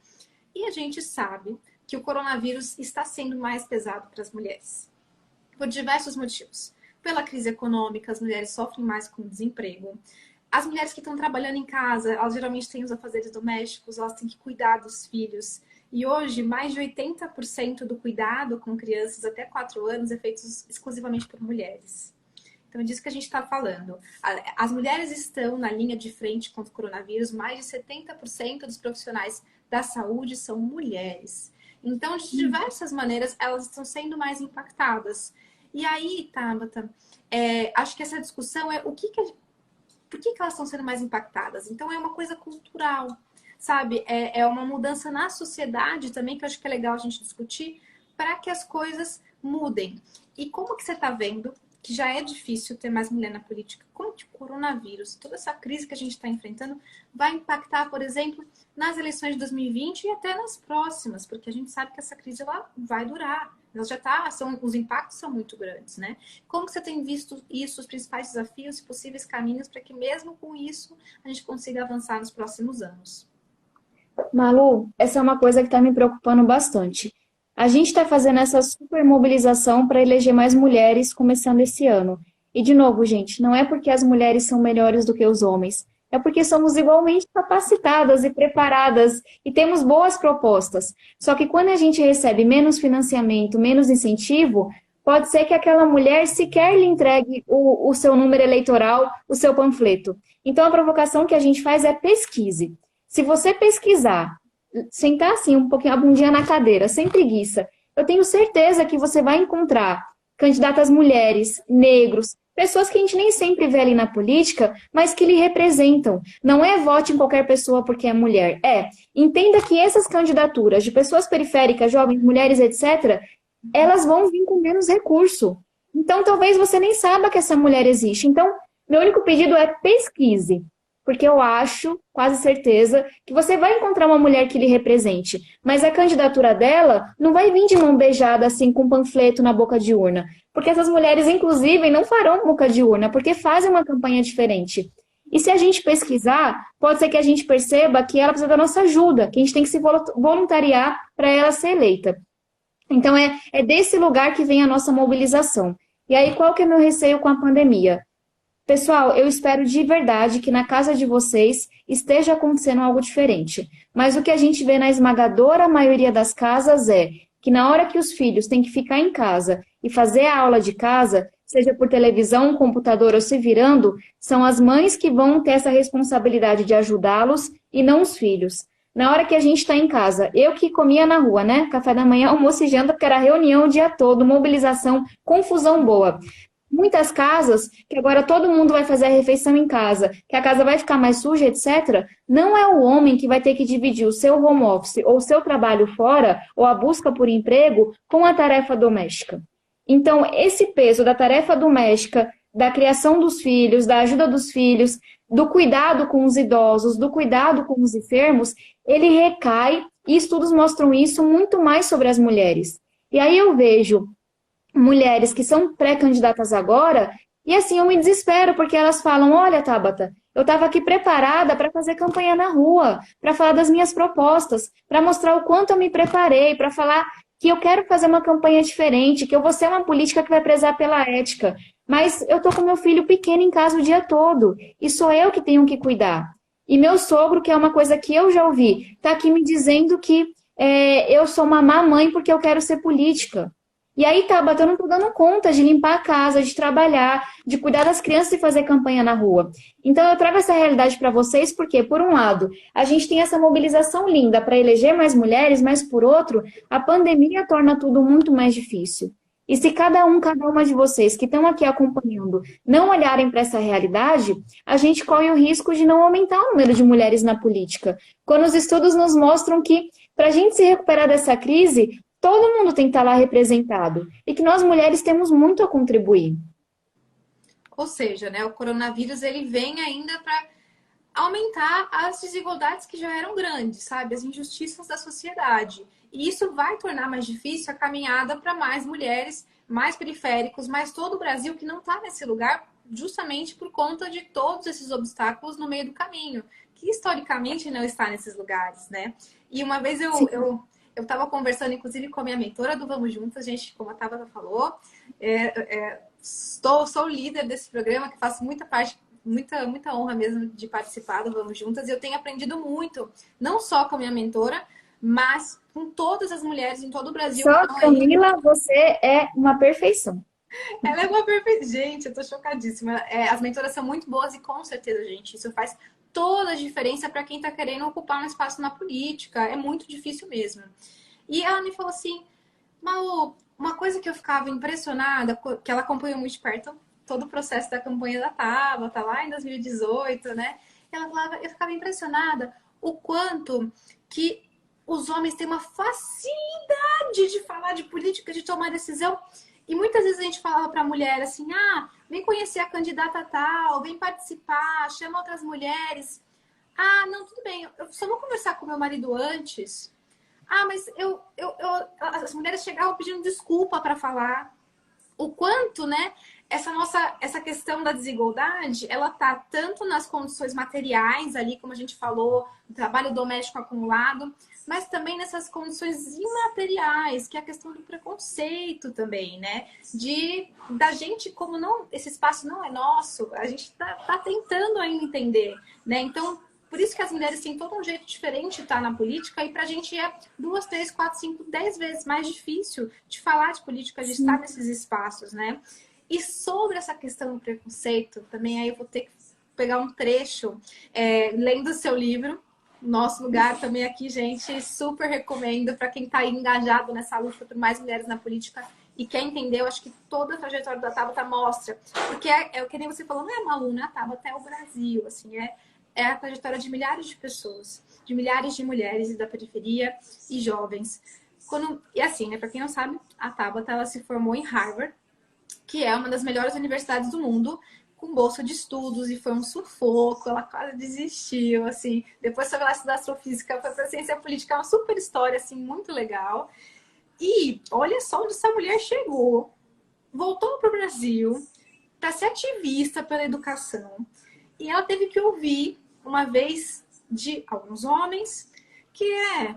Speaker 1: E a gente sabe que o coronavírus está sendo mais pesado para as mulheres por diversos motivos. Pela crise econômica, as mulheres sofrem mais com desemprego. As mulheres que estão trabalhando em casa, elas geralmente têm os afazeres domésticos, elas têm que cuidar dos filhos. E hoje, mais de 80% do cuidado com crianças até 4 anos é feito exclusivamente por mulheres. Então, é disso que a gente está falando. As mulheres estão na linha de frente contra o coronavírus, mais de 70% dos profissionais da saúde são mulheres. Então, de diversas maneiras, elas estão sendo mais impactadas. E aí, Tabata, acho que essa discussão é por que elas estão sendo mais impactadas? Então, é uma coisa cultural, sabe? É uma mudança na sociedade também, que eu acho que é legal a gente discutir, para que as coisas mudem. E como que você está vendo que já é difícil ter mais mulher na política? Como que o coronavírus, toda essa crise que a gente está enfrentando, vai impactar, por exemplo, nas eleições de 2020 e até nas próximas? Porque a gente sabe que essa crise ela vai durar. Ela já tá, os impactos são muito grandes, né? Como que você tem visto isso, os principais desafios e possíveis caminhos para que mesmo com isso a gente consiga avançar nos próximos anos?
Speaker 2: Malu, essa é uma coisa que está me preocupando bastante. A gente está fazendo essa super mobilização para eleger mais mulheres começando esse ano. E, de novo, gente, não é porque as mulheres são melhores do que os homens. É porque somos igualmente capacitadas e preparadas e temos boas propostas. Só que quando a gente recebe menos financiamento, menos incentivo, pode ser que aquela mulher sequer lhe entregue o seu número eleitoral, o seu panfleto. Então, a provocação que a gente faz é pesquise. Se você pesquisar, sentar assim um pouquinho a bundinha na cadeira, sem preguiça, eu tenho certeza que você vai encontrar candidatas mulheres, negros, pessoas que a gente nem sempre vê ali na política, mas que lhe representam. Não é vote em qualquer pessoa porque é mulher. Entenda que essas candidaturas de pessoas periféricas, jovens, mulheres, etc., elas vão vir com menos recurso. Então, talvez você nem saiba que essa mulher existe. Então, meu único pedido é pesquise, porque eu acho, quase certeza, que você vai encontrar uma mulher que lhe represente, mas a candidatura dela não vai vir de mão beijada, assim, com um panfleto na boca de urna, porque essas mulheres, inclusive, não farão boca de urna, porque fazem uma campanha diferente. E se a gente pesquisar, pode ser que a gente perceba que ela precisa da nossa ajuda, que a gente tem que se voluntariar para ela ser eleita. Então, é desse lugar que vem a nossa mobilização. E aí, qual que é o meu receio com a pandemia? Pessoal, eu espero de verdade que na casa de vocês esteja acontecendo algo diferente. Mas o que a gente vê na esmagadora maioria das casas é que na hora que os filhos têm que ficar em casa e fazer a aula de casa, seja por televisão, computador ou se virando, são as mães que vão ter essa responsabilidade de ajudá-los e não os filhos. Na hora que a gente está em casa, eu que comia na rua, né? Café da manhã, almoço e janta, porque era reunião o dia todo, mobilização, confusão boa. Muitas casas, que agora todo mundo vai fazer a refeição em casa, que a casa vai ficar mais suja, etc., não é o homem que vai ter que dividir o seu home office ou o seu trabalho fora, ou a busca por emprego, com a tarefa doméstica. Então, esse peso da tarefa doméstica, da criação dos filhos, da ajuda dos filhos, do cuidado com os idosos, do cuidado com os enfermos, ele recai, e estudos mostram isso muito mais sobre as mulheres. E aí eu vejo mulheres que são pré-candidatas agora, e assim eu me desespero, porque elas falam, olha, Tabata, eu estava aqui preparada para fazer campanha na rua, para falar das minhas propostas, para mostrar o quanto eu me preparei, para falar que eu quero fazer uma campanha diferente, que eu vou ser uma política que vai prezar pela ética. Mas eu tô com meu filho pequeno em casa o dia todo, e sou eu que tenho que cuidar. E meu sogro, que é uma coisa que eu já ouvi, está aqui me dizendo que eu sou uma má mãe porque eu quero ser política. E aí, Tabata, eu não estou dando conta de limpar a casa, de trabalhar, de cuidar das crianças e fazer campanha na rua. Então, eu trago essa realidade para vocês porque, por um lado, a gente tem essa mobilização linda para eleger mais mulheres, mas, por outro, a pandemia torna tudo muito mais difícil. E se cada uma de vocês que estão aqui acompanhando não olharem para essa realidade, a gente corre o risco de não aumentar o número de mulheres na política. Quando os estudos nos mostram que, para a gente se recuperar dessa crise, todo mundo tem que estar lá representado. E que nós mulheres temos muito a contribuir.
Speaker 1: Ou seja, né, o coronavírus ele vem ainda para aumentar as desigualdades que já eram grandes, sabe? As injustiças da sociedade. E isso vai tornar mais difícil a caminhada para mais mulheres, mais periféricos, mais todo o Brasil que não está nesse lugar justamente por conta de todos esses obstáculos no meio do caminho, que historicamente não está nesses lugares, né? E uma vez eu estava conversando, inclusive, com a minha mentora do Vamos Juntas, gente, como a Tabata falou, sou líder desse programa, que faço muita parte, muita honra mesmo de participar do Vamos Juntas, e eu tenho aprendido muito, não só com a minha mentora, mas com todas as mulheres em todo o Brasil.
Speaker 2: Só, Camila, você é uma perfeição.
Speaker 1: Ela é uma perfeição. Gente, eu tô chocadíssima. As mentoras são muito boas e com certeza, gente, isso faz toda a diferença para quem tá querendo ocupar um espaço na política. É muito difícil mesmo. E ela me falou assim, Malu, uma coisa que eu ficava impressionada, que ela acompanhou muito de perto todo o processo da campanha da Tabata, lá em 2018, né? Ela falava, eu ficava impressionada o quanto que os homens têm uma facilidade de falar de política, de tomar decisão. E muitas vezes a gente falava para a mulher assim, vem conhecer a candidata tal, vem participar, chama outras mulheres. Não, tudo bem, eu só vou conversar com meu marido antes. Mas as mulheres chegavam pedindo desculpa para falar. O quanto, né, essa questão da desigualdade, ela tá tanto nas condições materiais ali, como a gente falou, do trabalho doméstico acumulado, mas também nessas condições imateriais, que é a questão do preconceito também, né? Da gente, como não, esse espaço não é nosso, a gente tá tentando ainda entender, né? Então, por isso que as mulheres têm todo um jeito diferente de estar na política, e pra gente é 2, 3, 4, 5, 10 vezes mais difícil de falar de política, de estar nesses espaços, né? E sobre essa questão do preconceito, também aí eu vou ter que pegar um trecho lendo o seu livro, Nosso lugar também aqui, gente, super recomendo para quem está aí engajado nessa luta por mais mulheres na política e quer entender. Eu acho que toda a trajetória da Tabata mostra, porque é o que nem você falou, não é uma aluna, a Tabata é o Brasil, assim, é a trajetória de milhares de pessoas, de milhares de mulheres e da periferia e jovens. E assim, né, para quem não sabe, a Tabata ela se formou em Harvard, que é uma das melhores universidades do mundo, com bolsa de estudos, e foi um sufoco, ela quase desistiu, assim. Depois foi lá estudar astrofísica, foi para ciência política, é uma super história, assim, muito legal. E olha só onde essa mulher chegou. Voltou para o Brasil para ser ativista pela educação. E ela teve que ouvir, uma vez, de alguns homens, que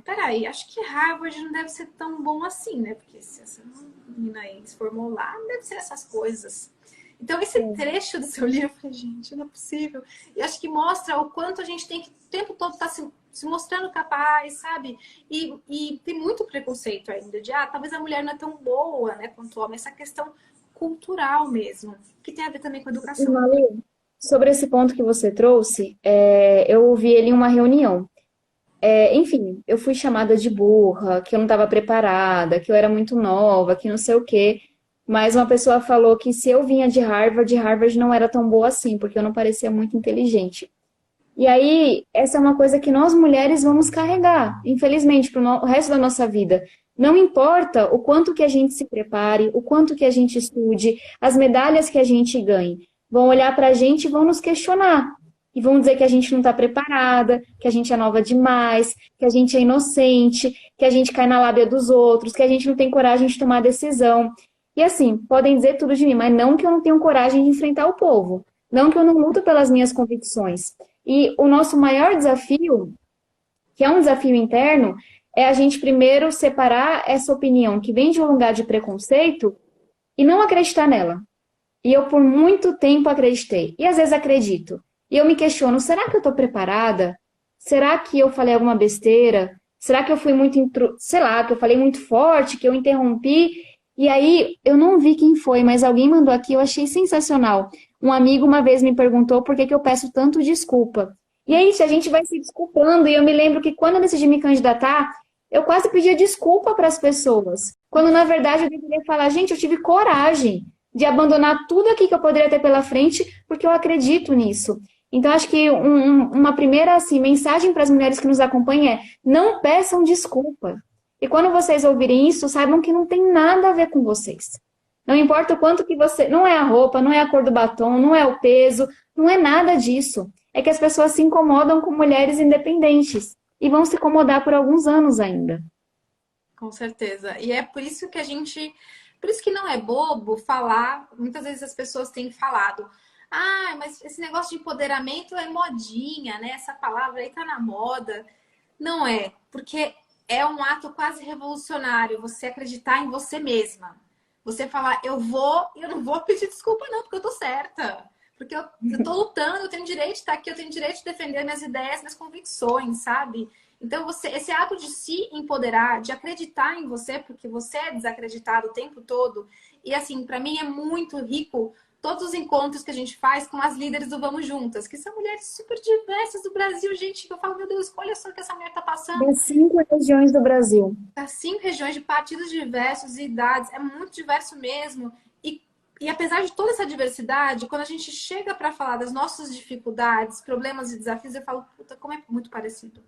Speaker 1: peraí, acho que Harvard não deve ser tão bom assim, né? Porque se essa menina aí se formou lá, não deve ser essas coisas. Então, esse trecho do seu livro, eu falei, gente, não é possível. E acho que mostra o quanto a gente tem que, o tempo todo, estar se mostrando capaz, sabe? E tem muito preconceito ainda de, talvez a mulher não é tão boa, né, quanto o homem. Essa questão cultural mesmo, que tem a ver também com a educação.
Speaker 2: Malu, sobre esse ponto que você trouxe, eu ouvi ele em uma reunião. Enfim, eu fui chamada de burra, que eu não estava preparada, que eu era muito nova, que não sei o quê. Mas uma pessoa falou que se eu vinha de Harvard não era tão boa assim, porque eu não parecia muito inteligente. E aí, essa é uma coisa que nós mulheres vamos carregar, infelizmente, para o resto da nossa vida. Não importa o quanto que a gente se prepare, o quanto que a gente estude, as medalhas que a gente ganhe. Vão olhar para a gente e vão nos questionar. E vão dizer que a gente não está preparada, que a gente é nova demais, que a gente é inocente, que a gente cai na lábia dos outros, que a gente não tem coragem de tomar decisão. E assim, podem dizer tudo de mim, mas não que eu não tenho coragem de enfrentar o povo. Não que eu não luto pelas minhas convicções. E o nosso maior desafio, que é um desafio interno, é a gente primeiro separar essa opinião que vem de um lugar de preconceito e não acreditar nela. E eu por muito tempo acreditei. E às vezes acredito. E eu me questiono, será que eu estou preparada? Será que eu falei alguma besteira? Será que eu fui muito, sei lá, que eu falei muito forte, que eu interrompi? E aí, eu não vi quem foi, mas alguém mandou aqui, eu achei sensacional. Um amigo uma vez me perguntou por que eu peço tanto desculpa. E é isso, a gente vai se desculpando. E eu me lembro que quando eu decidi me candidatar, eu quase pedia desculpa para as pessoas. Quando, na verdade, eu deveria falar, gente, eu tive coragem de abandonar tudo aqui que eu poderia ter pela frente, porque eu acredito nisso. Então, acho que uma primeira assim, mensagem para as mulheres que nos acompanham é: não peçam desculpa. E quando vocês ouvirem isso, saibam que não tem nada a ver com vocês. Não importa o quanto que você... Não é a roupa, não é a cor do batom, não é o peso, não é nada disso. É que as pessoas se incomodam com mulheres independentes. E vão se incomodar por alguns anos ainda.
Speaker 1: Com certeza. E é por isso que a gente... Por isso que não é bobo falar... Muitas vezes as pessoas têm falado... mas esse negócio de empoderamento é modinha, né? Essa palavra aí tá na moda. Não é. Porque... é um ato quase revolucionário você acreditar em você mesma. Você falar, eu não vou pedir desculpa não, porque eu tô certa. Porque eu tô lutando, eu tenho direito de estar aqui, eu tenho direito de defender minhas ideias, minhas convicções, sabe? Então, esse ato de se empoderar, de acreditar em você, porque você é desacreditado o tempo todo. E assim, para mim é muito rico todos os encontros que a gente faz com as líderes do Vamos Juntas, que são mulheres super diversas do Brasil, gente, que eu falo, meu Deus, olha só o que essa mulher tá passando.
Speaker 2: Das 5 regiões do Brasil.
Speaker 1: Das 5 regiões, de partidos diversos e idades, é muito diverso mesmo. E apesar de toda essa diversidade, quando a gente chega para falar das nossas dificuldades, problemas e desafios, eu falo, puta, como é muito parecido.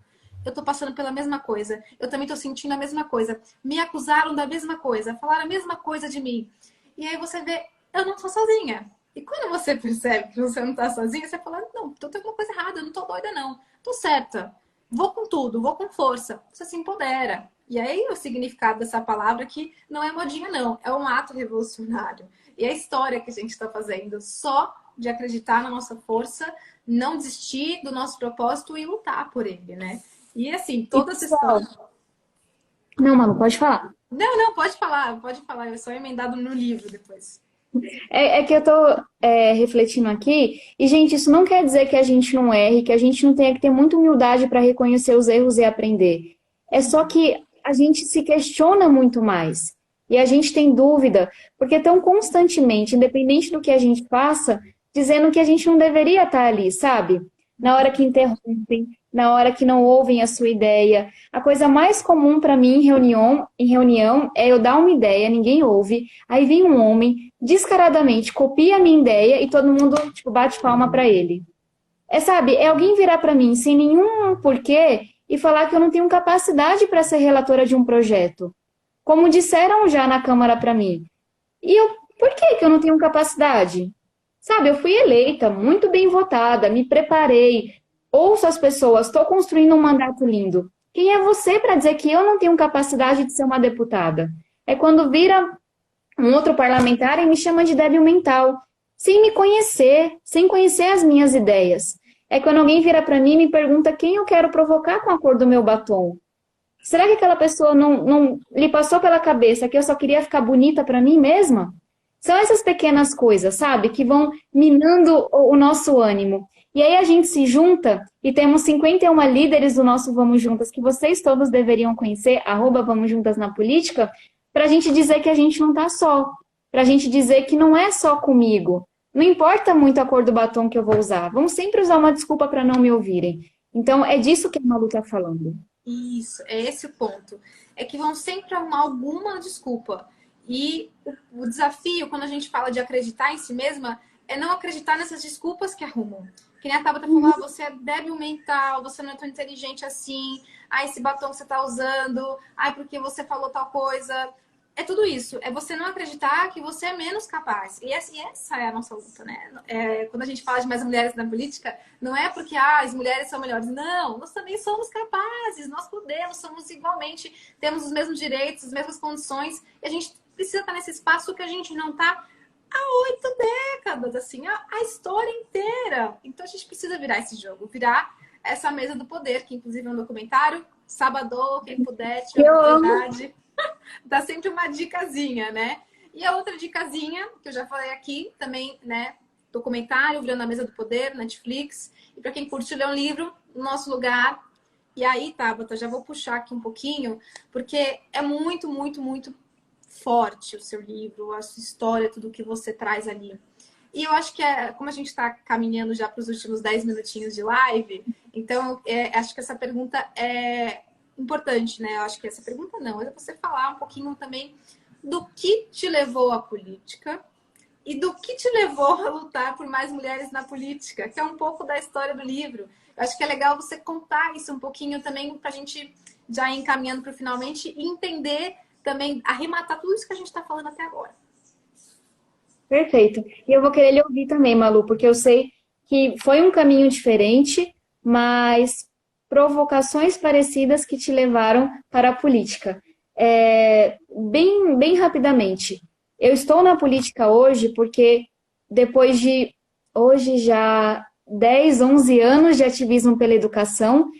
Speaker 1: Eu tô passando pela mesma coisa, eu também tô sentindo a mesma coisa. Me acusaram da mesma coisa, falaram a mesma coisa de mim. E aí você vê, eu não tô sozinha. E quando você percebe que você não tá sozinha, você fala, não, tô tendo alguma coisa errada, eu não tô doida não. Tô certa. Vou com tudo, vou com força. Você se empodera. E aí o significado dessa palavra que não é modinha não, é um ato revolucionário. E a história que a gente está fazendo só de acreditar na nossa força, não desistir do nosso propósito e lutar por ele, né? E assim, toda essa história...
Speaker 2: Não, Malu, pode falar.
Speaker 1: Não, pode falar. Eu sou emendado no livro depois.
Speaker 2: É que eu tô refletindo aqui, e, gente, isso não quer dizer que a gente não erre, que a gente não tenha que ter muita humildade para reconhecer os erros e aprender. É só que a gente se questiona muito mais. E a gente tem dúvida, porque estão constantemente, independente do que a gente faça, dizendo que a gente não deveria estar ali, sabe? na hora que interrompem, na hora que não ouvem a sua ideia. A coisa mais comum para mim em reunião é eu dar uma ideia, ninguém ouve, aí vem um homem, descaradamente, copia a minha ideia e todo mundo, tipo, bate palma para ele. Sabe, é alguém virar para mim sem nenhum porquê e falar que eu não tenho capacidade para ser relatora de um projeto. Como disseram já na Câmara para mim. E eu, por que eu não tenho capacidade? Sabe, eu fui eleita, muito bem votada, me preparei, ouço as pessoas, estou construindo um mandato lindo. Quem é você para dizer que eu não tenho capacidade de ser uma deputada? É quando vira um outro parlamentar e me chama de débil mental, sem me conhecer, sem conhecer as minhas ideias. É quando alguém vira para mim e me pergunta quem eu quero provocar com a cor do meu batom. Será que aquela pessoa não lhe passou pela cabeça que eu só queria ficar bonita para mim mesma? São essas pequenas coisas, sabe, que vão minando o nosso ânimo. E aí a gente se junta e temos 51 líderes do nosso Vamos Juntas, que vocês todos deveriam conhecer, @Vamos Juntas na Política, para a gente dizer que a gente não está só. Para a gente dizer que não é só comigo. Não importa muito a cor do batom que eu vou usar. Vão sempre usar uma desculpa para não me ouvirem. Então, é disso que a Malu está falando.
Speaker 1: Isso, é esse o ponto. É que vão sempre arrumar alguma desculpa. E o desafio, quando a gente fala de acreditar em si mesma, é não acreditar nessas desculpas que arrumam. Que nem a Tabata falou, você é débil mental, você não é tão inteligente assim, esse batom que você tá usando, porque você falou tal coisa. É tudo isso. É você não acreditar que você é menos capaz. E essa é a nossa luta, né? Quando a gente fala de mais mulheres na política, não é porque as mulheres são melhores. Não, nós também somos capazes, nós podemos, somos igualmente, temos os mesmos direitos, as mesmas condições. E a gente precisa estar nesse espaço que a gente não está há 8 décadas, assim, a história inteira. Então a gente precisa virar esse jogo, virar essa mesa do poder, que inclusive é um documentário, sábado, quem puder, tiver oportunidade. Dá sempre uma dicasinha, né? E a outra dicasinha, que eu já falei aqui, também, né? Documentário, Virando a Mesa do Poder, Netflix. E para quem curte ler um livro, Nosso Lugar. E aí, Tabata, já vou puxar aqui um pouquinho, porque é muito, muito, muito forte o seu livro, a sua história, tudo que você traz ali. E eu acho que, como a gente está caminhando já para os últimos 10 minutinhos de live, então acho que essa pergunta é importante, né? Eu acho que essa pergunta não, é você falar um pouquinho também do que te levou à política e do que te levou a lutar por mais mulheres na política, que é um pouco da história do livro. Eu acho que é legal você contar isso um pouquinho também para a gente já ir encaminhando para o finalmente e entender também, arrematar tudo isso que a gente está falando até agora.
Speaker 2: Perfeito. E eu vou querer lhe ouvir também, Malu, porque eu sei que foi um caminho diferente, mas provocações parecidas que te levaram para a política. Bem rapidamente. Eu estou na política hoje porque depois de hoje já 10, 11 anos de ativismo pela educação,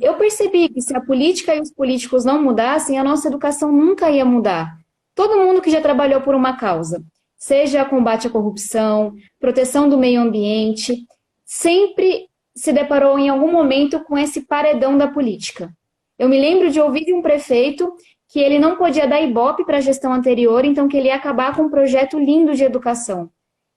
Speaker 2: eu percebi que se a política e os políticos não mudassem, a nossa educação nunca ia mudar. Todo mundo que já trabalhou por uma causa, seja combate à corrupção, proteção do meio ambiente, sempre se deparou em algum momento com esse paredão da política. Eu me lembro de ouvir de um prefeito que ele não podia dar ibope para a gestão anterior, então que ele ia acabar com um projeto lindo de educação.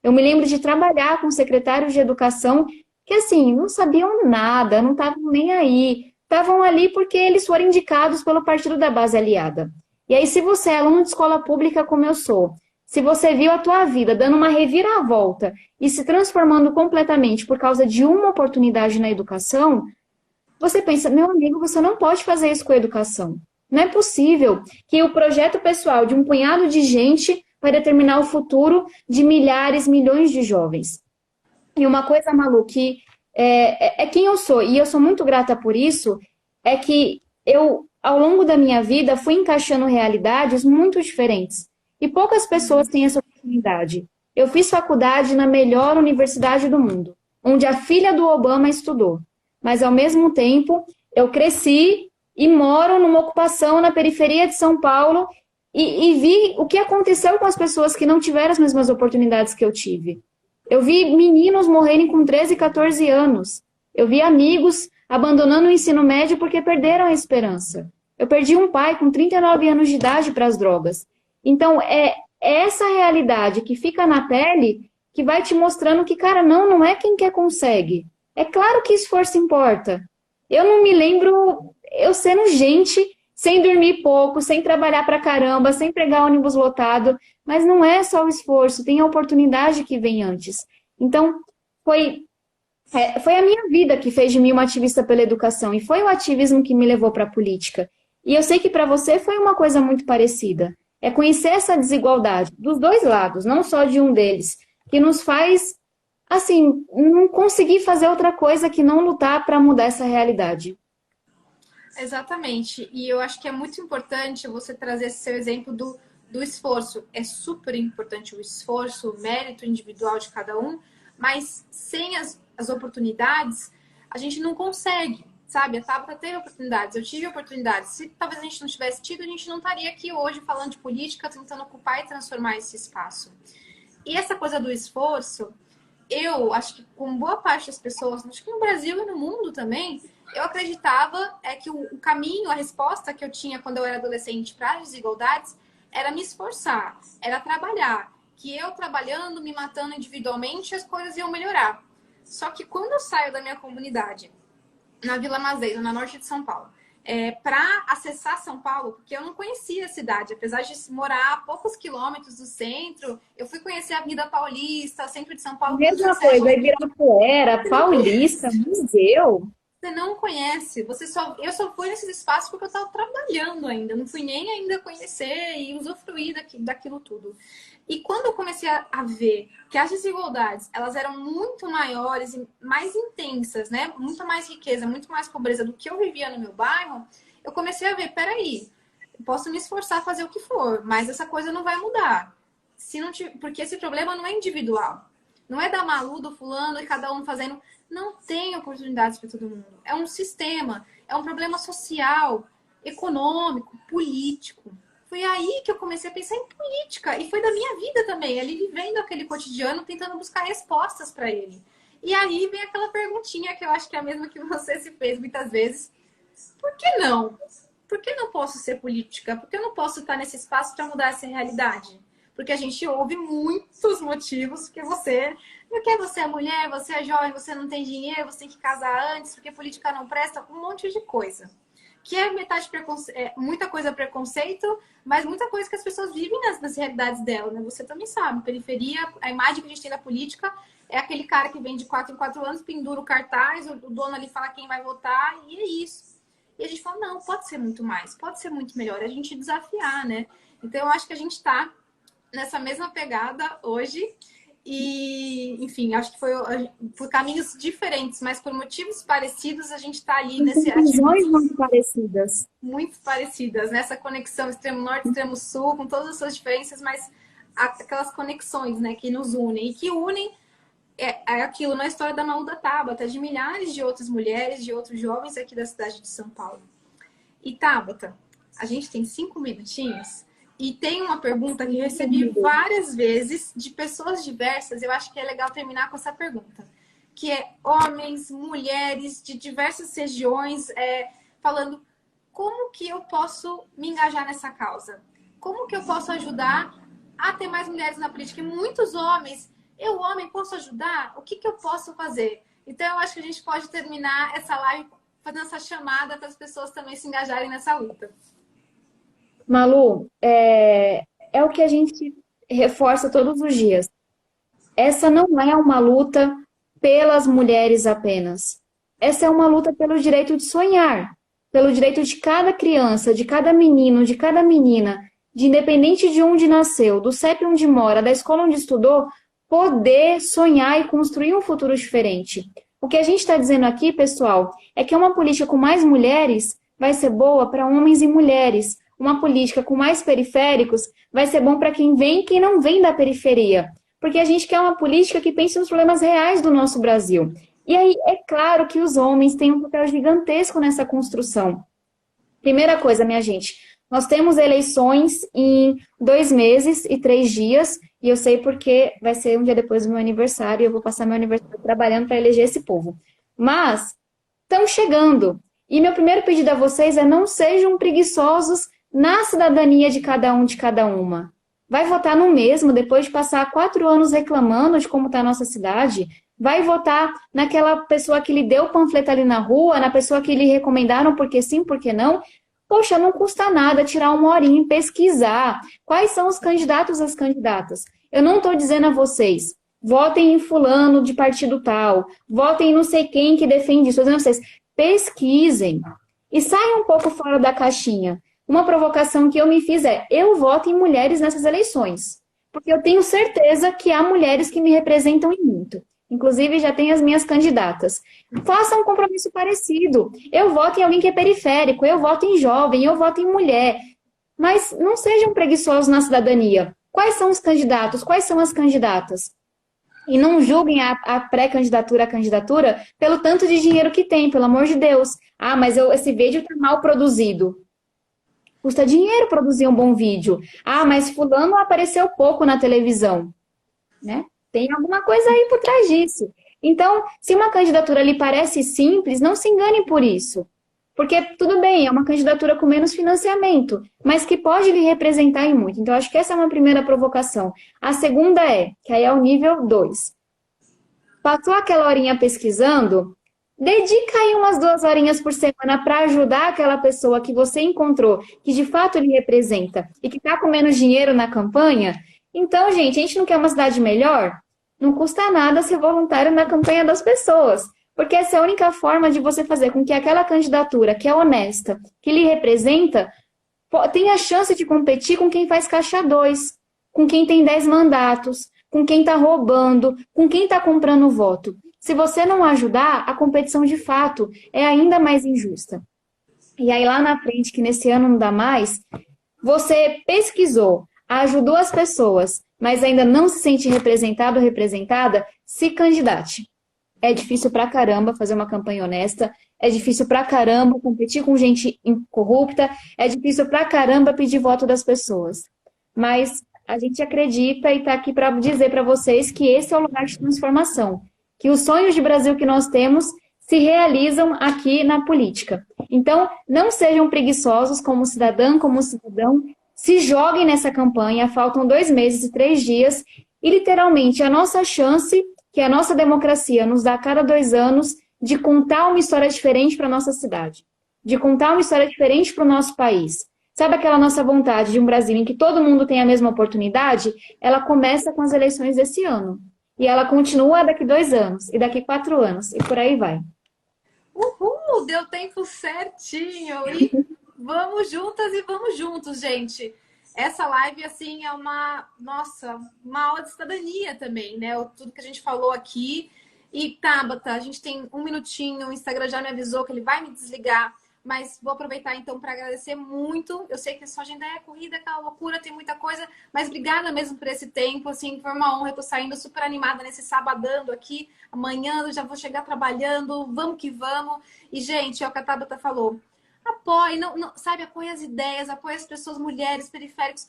Speaker 2: Eu me lembro de trabalhar com secretários de educação que, assim, não sabiam nada, não estavam nem aí, estavam ali porque eles foram indicados pelo partido da base aliada. E aí, se você é aluno de escola pública como eu sou, se você viu a tua vida dando uma reviravolta e se transformando completamente por causa de uma oportunidade na educação, você pensa, meu amigo, você não pode fazer isso com a educação. Não é possível que o projeto pessoal de um punhado de gente vai determinar o futuro de milhares, milhões de jovens. E uma coisa, Malu, que é quem eu sou, e eu sou muito grata por isso, é que eu, ao longo da minha vida, fui encaixando realidades muito diferentes. E poucas pessoas têm essa oportunidade. Eu fiz faculdade na melhor universidade do mundo, onde a filha do Obama estudou. Mas, ao mesmo tempo, eu cresci e moro numa ocupação na periferia de São Paulo e vi o que aconteceu com as pessoas que não tiveram as mesmas oportunidades que eu tive. Eu vi meninos morrerem com 13, 14 anos. Eu vi amigos abandonando o ensino médio porque perderam a esperança. Eu perdi um pai com 39 anos de idade para as drogas. Então, é essa realidade que fica na pele que vai te mostrando que, cara, não é quem quer consegue. É claro que esforço importa. Eu não me lembro eu sendo gente, sem dormir pouco, sem trabalhar pra caramba, sem pegar ônibus lotado, mas não é só o esforço, tem a oportunidade que vem antes. Então, foi, foi a minha vida que fez de mim uma ativista pela educação, e foi o ativismo que me levou para a política. E eu sei que para você foi uma coisa muito parecida. É conhecer essa desigualdade dos dois lados, não só de um deles, que nos faz, assim, não conseguir fazer outra coisa que não lutar para mudar essa realidade.
Speaker 1: Exatamente. E eu acho que é muito importante você trazer esse seu exemplo do esforço. É super importante o esforço, o mérito individual de cada um, mas sem as oportunidades, a gente não consegue, sabe? A Tabata teve oportunidades, eu tive oportunidades. Se talvez a gente não tivesse tido, a gente não estaria aqui hoje falando de política, tentando ocupar e transformar esse espaço. E essa coisa do esforço, eu acho que com boa parte das pessoas, acho que no Brasil e no mundo também, eu acreditava que o caminho, a resposta que eu tinha quando eu era adolescente para as desigualdades era me esforçar, era trabalhar. Que eu trabalhando, me matando individualmente, as coisas iam melhorar. Só que quando eu saio da minha comunidade, na Vila Mazeiro, na norte de São Paulo, para acessar São Paulo, porque eu não conhecia a cidade, apesar de morar a poucos quilômetros do centro, eu fui conhecer a Avenida Paulista, o centro de São Paulo, com
Speaker 2: Mesma
Speaker 1: 17
Speaker 2: coisa,
Speaker 1: anos.
Speaker 2: Ibirapuera, Paulista, museu.
Speaker 1: Você não conhece, eu só fui nesses espaços porque eu estava trabalhando ainda, não fui nem ainda conhecer e usufruir daquilo tudo. E quando eu comecei a ver que as desigualdades, elas eram muito maiores e mais intensas, né? Muito mais riqueza, muito mais pobreza do que eu vivia no meu bairro, eu comecei a ver, peraí, eu posso me esforçar a fazer o que for, mas essa coisa não vai mudar. Se não porque esse problema não é individual. Não é da Malu, do fulano e cada um fazendo. Não tem oportunidades para todo mundo. É um sistema, é um problema social, econômico, político. Foi aí que eu comecei a pensar em política. E foi da minha vida também, ali vivendo aquele cotidiano, tentando buscar respostas para ele. E aí vem aquela perguntinha que eu acho que é a mesma que você se fez muitas vezes. Por que não? Por que não posso ser política? Por que eu não posso estar nesse espaço para mudar essa realidade? Porque a gente ouve muitos motivos porque você é mulher, você é jovem, você não tem dinheiro, você tem que casar antes, porque política não presta, um monte de coisa. Que é metade muita coisa preconceito, mas muita coisa que as pessoas vivem nas realidades delas, né? Você também sabe, periferia, a imagem que a gente tem da política é aquele cara que vem de 4 em 4 anos, pendura o cartaz, o dono ali fala quem vai votar, e é isso. E a gente fala, não, pode ser muito mais, pode ser muito melhor, a gente desafiar, né? Então eu acho que a gente está nessa mesma pegada hoje. E, enfim, acho que foi por caminhos diferentes, mas por motivos parecidos, a gente está ali nesse
Speaker 2: Visões muito parecidas.
Speaker 1: muito parecidas, nessa conexão extremo norte, extremo sul, com todas as suas diferenças, mas aquelas conexões, né, que nos unem e que unem aquilo na história da Malu da Tabata, de milhares de outras mulheres, de outros jovens aqui da cidade de São Paulo. E Tabata, a gente tem 5 minutinhos. E tem uma pergunta que eu recebi várias vezes de pessoas diversas. Eu acho que é legal terminar com essa pergunta. Que é homens, mulheres de diversas regiões falando como que eu posso me engajar nessa causa? Como que eu posso ajudar a ter mais mulheres na política? E muitos homens, eu homem posso ajudar? O que que eu posso fazer? Então eu acho que a gente pode terminar essa live fazendo essa chamada para as pessoas também se engajarem nessa luta.
Speaker 2: Malu, é o que a gente reforça todos os dias. Essa não é uma luta pelas mulheres apenas. Essa é uma luta pelo direito de sonhar, pelo direito de cada criança, de cada menino, de cada menina, de independente de onde nasceu, do CEP onde mora, da escola onde estudou, poder sonhar e construir um futuro diferente. O que a gente está dizendo aqui, pessoal, é que uma política com mais mulheres vai ser boa para homens e mulheres. Uma política com mais periféricos vai ser bom para quem vem e quem não vem da periferia. Porque a gente quer uma política que pense nos problemas reais do nosso Brasil. E aí, é claro que os homens têm um papel gigantesco nessa construção. Primeira coisa, minha gente, nós temos eleições em 2 meses e 3 dias, e eu sei porque vai ser um dia depois do meu aniversário, e eu vou passar meu aniversário trabalhando para eleger esse povo. Mas, estão chegando. E meu primeiro pedido a vocês é não sejam preguiçosos na cidadania de cada um, de cada uma. Vai votar no mesmo, depois de passar 4 anos reclamando de como está a nossa cidade. Vai votar naquela pessoa que lhe deu o panfleto ali na rua, na pessoa que lhe recomendaram porque sim, porque não. Poxa, não custa nada tirar uma horinha e pesquisar quais são os candidatos e as candidatas. Eu não estou dizendo a vocês, votem em fulano de partido tal, votem em não sei quem que defende isso. Estou dizendo a vocês, pesquisem e saiam um pouco fora da caixinha. Uma provocação que eu me fiz é, eu voto em mulheres nessas eleições, porque eu tenho certeza que há mulheres que me representam em muito. Inclusive, já tem as minhas candidatas. Faça um compromisso parecido. Eu voto em alguém que é periférico, eu voto em jovem, eu voto em mulher. Mas não sejam preguiçosos na cidadania. Quais são os candidatos? Quais são as candidatas? E não julguem a pré-candidatura, a candidatura, pelo tanto de dinheiro que tem, pelo amor de Deus. Ah, mas esse vídeo está mal produzido. Custa dinheiro produzir um bom vídeo. Ah, mas fulano apareceu pouco na televisão, né? Tem alguma coisa aí por trás disso. Então, se uma candidatura lhe parece simples, não se engane por isso. Porque, tudo bem, é uma candidatura com menos financiamento, mas que pode lhe representar em muito. Então, acho que essa é uma primeira provocação. A segunda que aí é o nível 2. Passou aquela horinha pesquisando, dedica aí umas 2 horinhas por semana para ajudar aquela pessoa que você encontrou, que de fato lhe representa, e que está com menos dinheiro na campanha. Então, gente, a gente não quer uma cidade melhor? Não custa nada ser voluntário na campanha das pessoas. Porque essa é a única forma de você fazer com que aquela candidatura que é honesta, que lhe representa, tenha a chance de competir com quem faz caixa 2, com quem tem 10 mandatos, com quem está roubando, com quem está comprando voto. Se você não ajudar, a competição de fato é ainda mais injusta. E aí lá na frente, que nesse ano não dá mais, você pesquisou, ajudou as pessoas, mas ainda não se sente representado ou representada, se candidate. É difícil pra caramba fazer uma campanha honesta, é difícil pra caramba competir com gente corrupta, é difícil pra caramba pedir voto das pessoas. Mas a gente acredita e tá aqui para dizer para vocês que esse é o lugar de transformação, que os sonhos de Brasil que nós temos se realizam aqui na política. Então, não sejam preguiçosos como cidadã, como cidadão, se joguem nessa campanha, faltam 2 meses e 3 dias, e literalmente a nossa chance, que a nossa democracia nos dá a cada 2 anos, de contar uma história diferente para a nossa cidade, de contar uma história diferente para o nosso país. Sabe aquela nossa vontade de um Brasil em que todo mundo tem a mesma oportunidade? Ela começa com as eleições desse ano. E ela continua daqui 2 anos, e daqui 4 anos, e por aí vai.
Speaker 1: Uhul! Deu tempo certinho! E vamos juntas e vamos juntos, gente! Essa live, assim, é uma aula de cidadania também, né? Tudo que a gente falou aqui. E, Tabata, a gente tem 1 minutinho, o Instagram já me avisou que ele vai me desligar, mas vou aproveitar, então, para agradecer muito. Eu sei que a sua agenda é corrida, aquela loucura, tem muita coisa, mas obrigada mesmo por esse tempo, assim, foi uma honra. Eu tô saindo super animada nesse sabadando aqui. Amanhã eu já vou chegar trabalhando, vamos que vamos. E, gente, é o que a Tabata falou. Apoie, sabe, apoie as ideias, apoie as pessoas, mulheres, periféricos.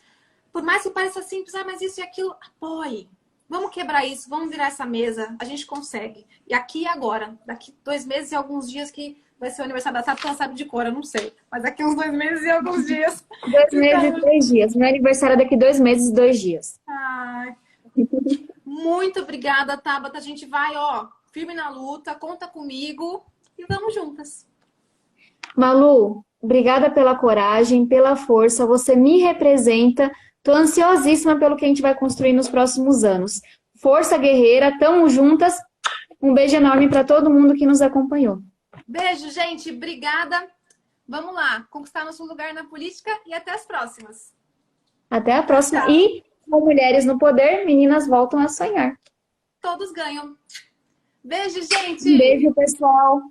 Speaker 1: Por mais que pareça simples, mas isso e aquilo, apoie. Vamos quebrar isso, vamos virar essa mesa, a gente consegue. E aqui e agora, daqui 2 meses e alguns dias que vai ser o aniversário da Tata, ela sabe de cor, eu não sei. Mas daqui uns 2 meses e alguns dias.
Speaker 2: 2 meses e 3 dias. Meu aniversário é daqui 2 meses e 2 dias.
Speaker 1: Ai. Muito obrigada, Tabata. A gente vai, firme na luta, conta comigo e vamos juntas.
Speaker 2: Malu, obrigada pela coragem, pela força, você me representa. Tô ansiosíssima pelo que a gente vai construir nos próximos anos. Força guerreira, tamo juntas. Um beijo enorme para todo mundo que nos acompanhou.
Speaker 1: Beijo, gente. Obrigada. Vamos lá, conquistar nosso lugar na política e até as próximas.
Speaker 2: Até a próxima.
Speaker 1: Tchau.
Speaker 2: E, com Mulheres no Poder, meninas voltam a sonhar.
Speaker 1: Todos ganham. Beijo, gente.
Speaker 2: Um beijo, pessoal.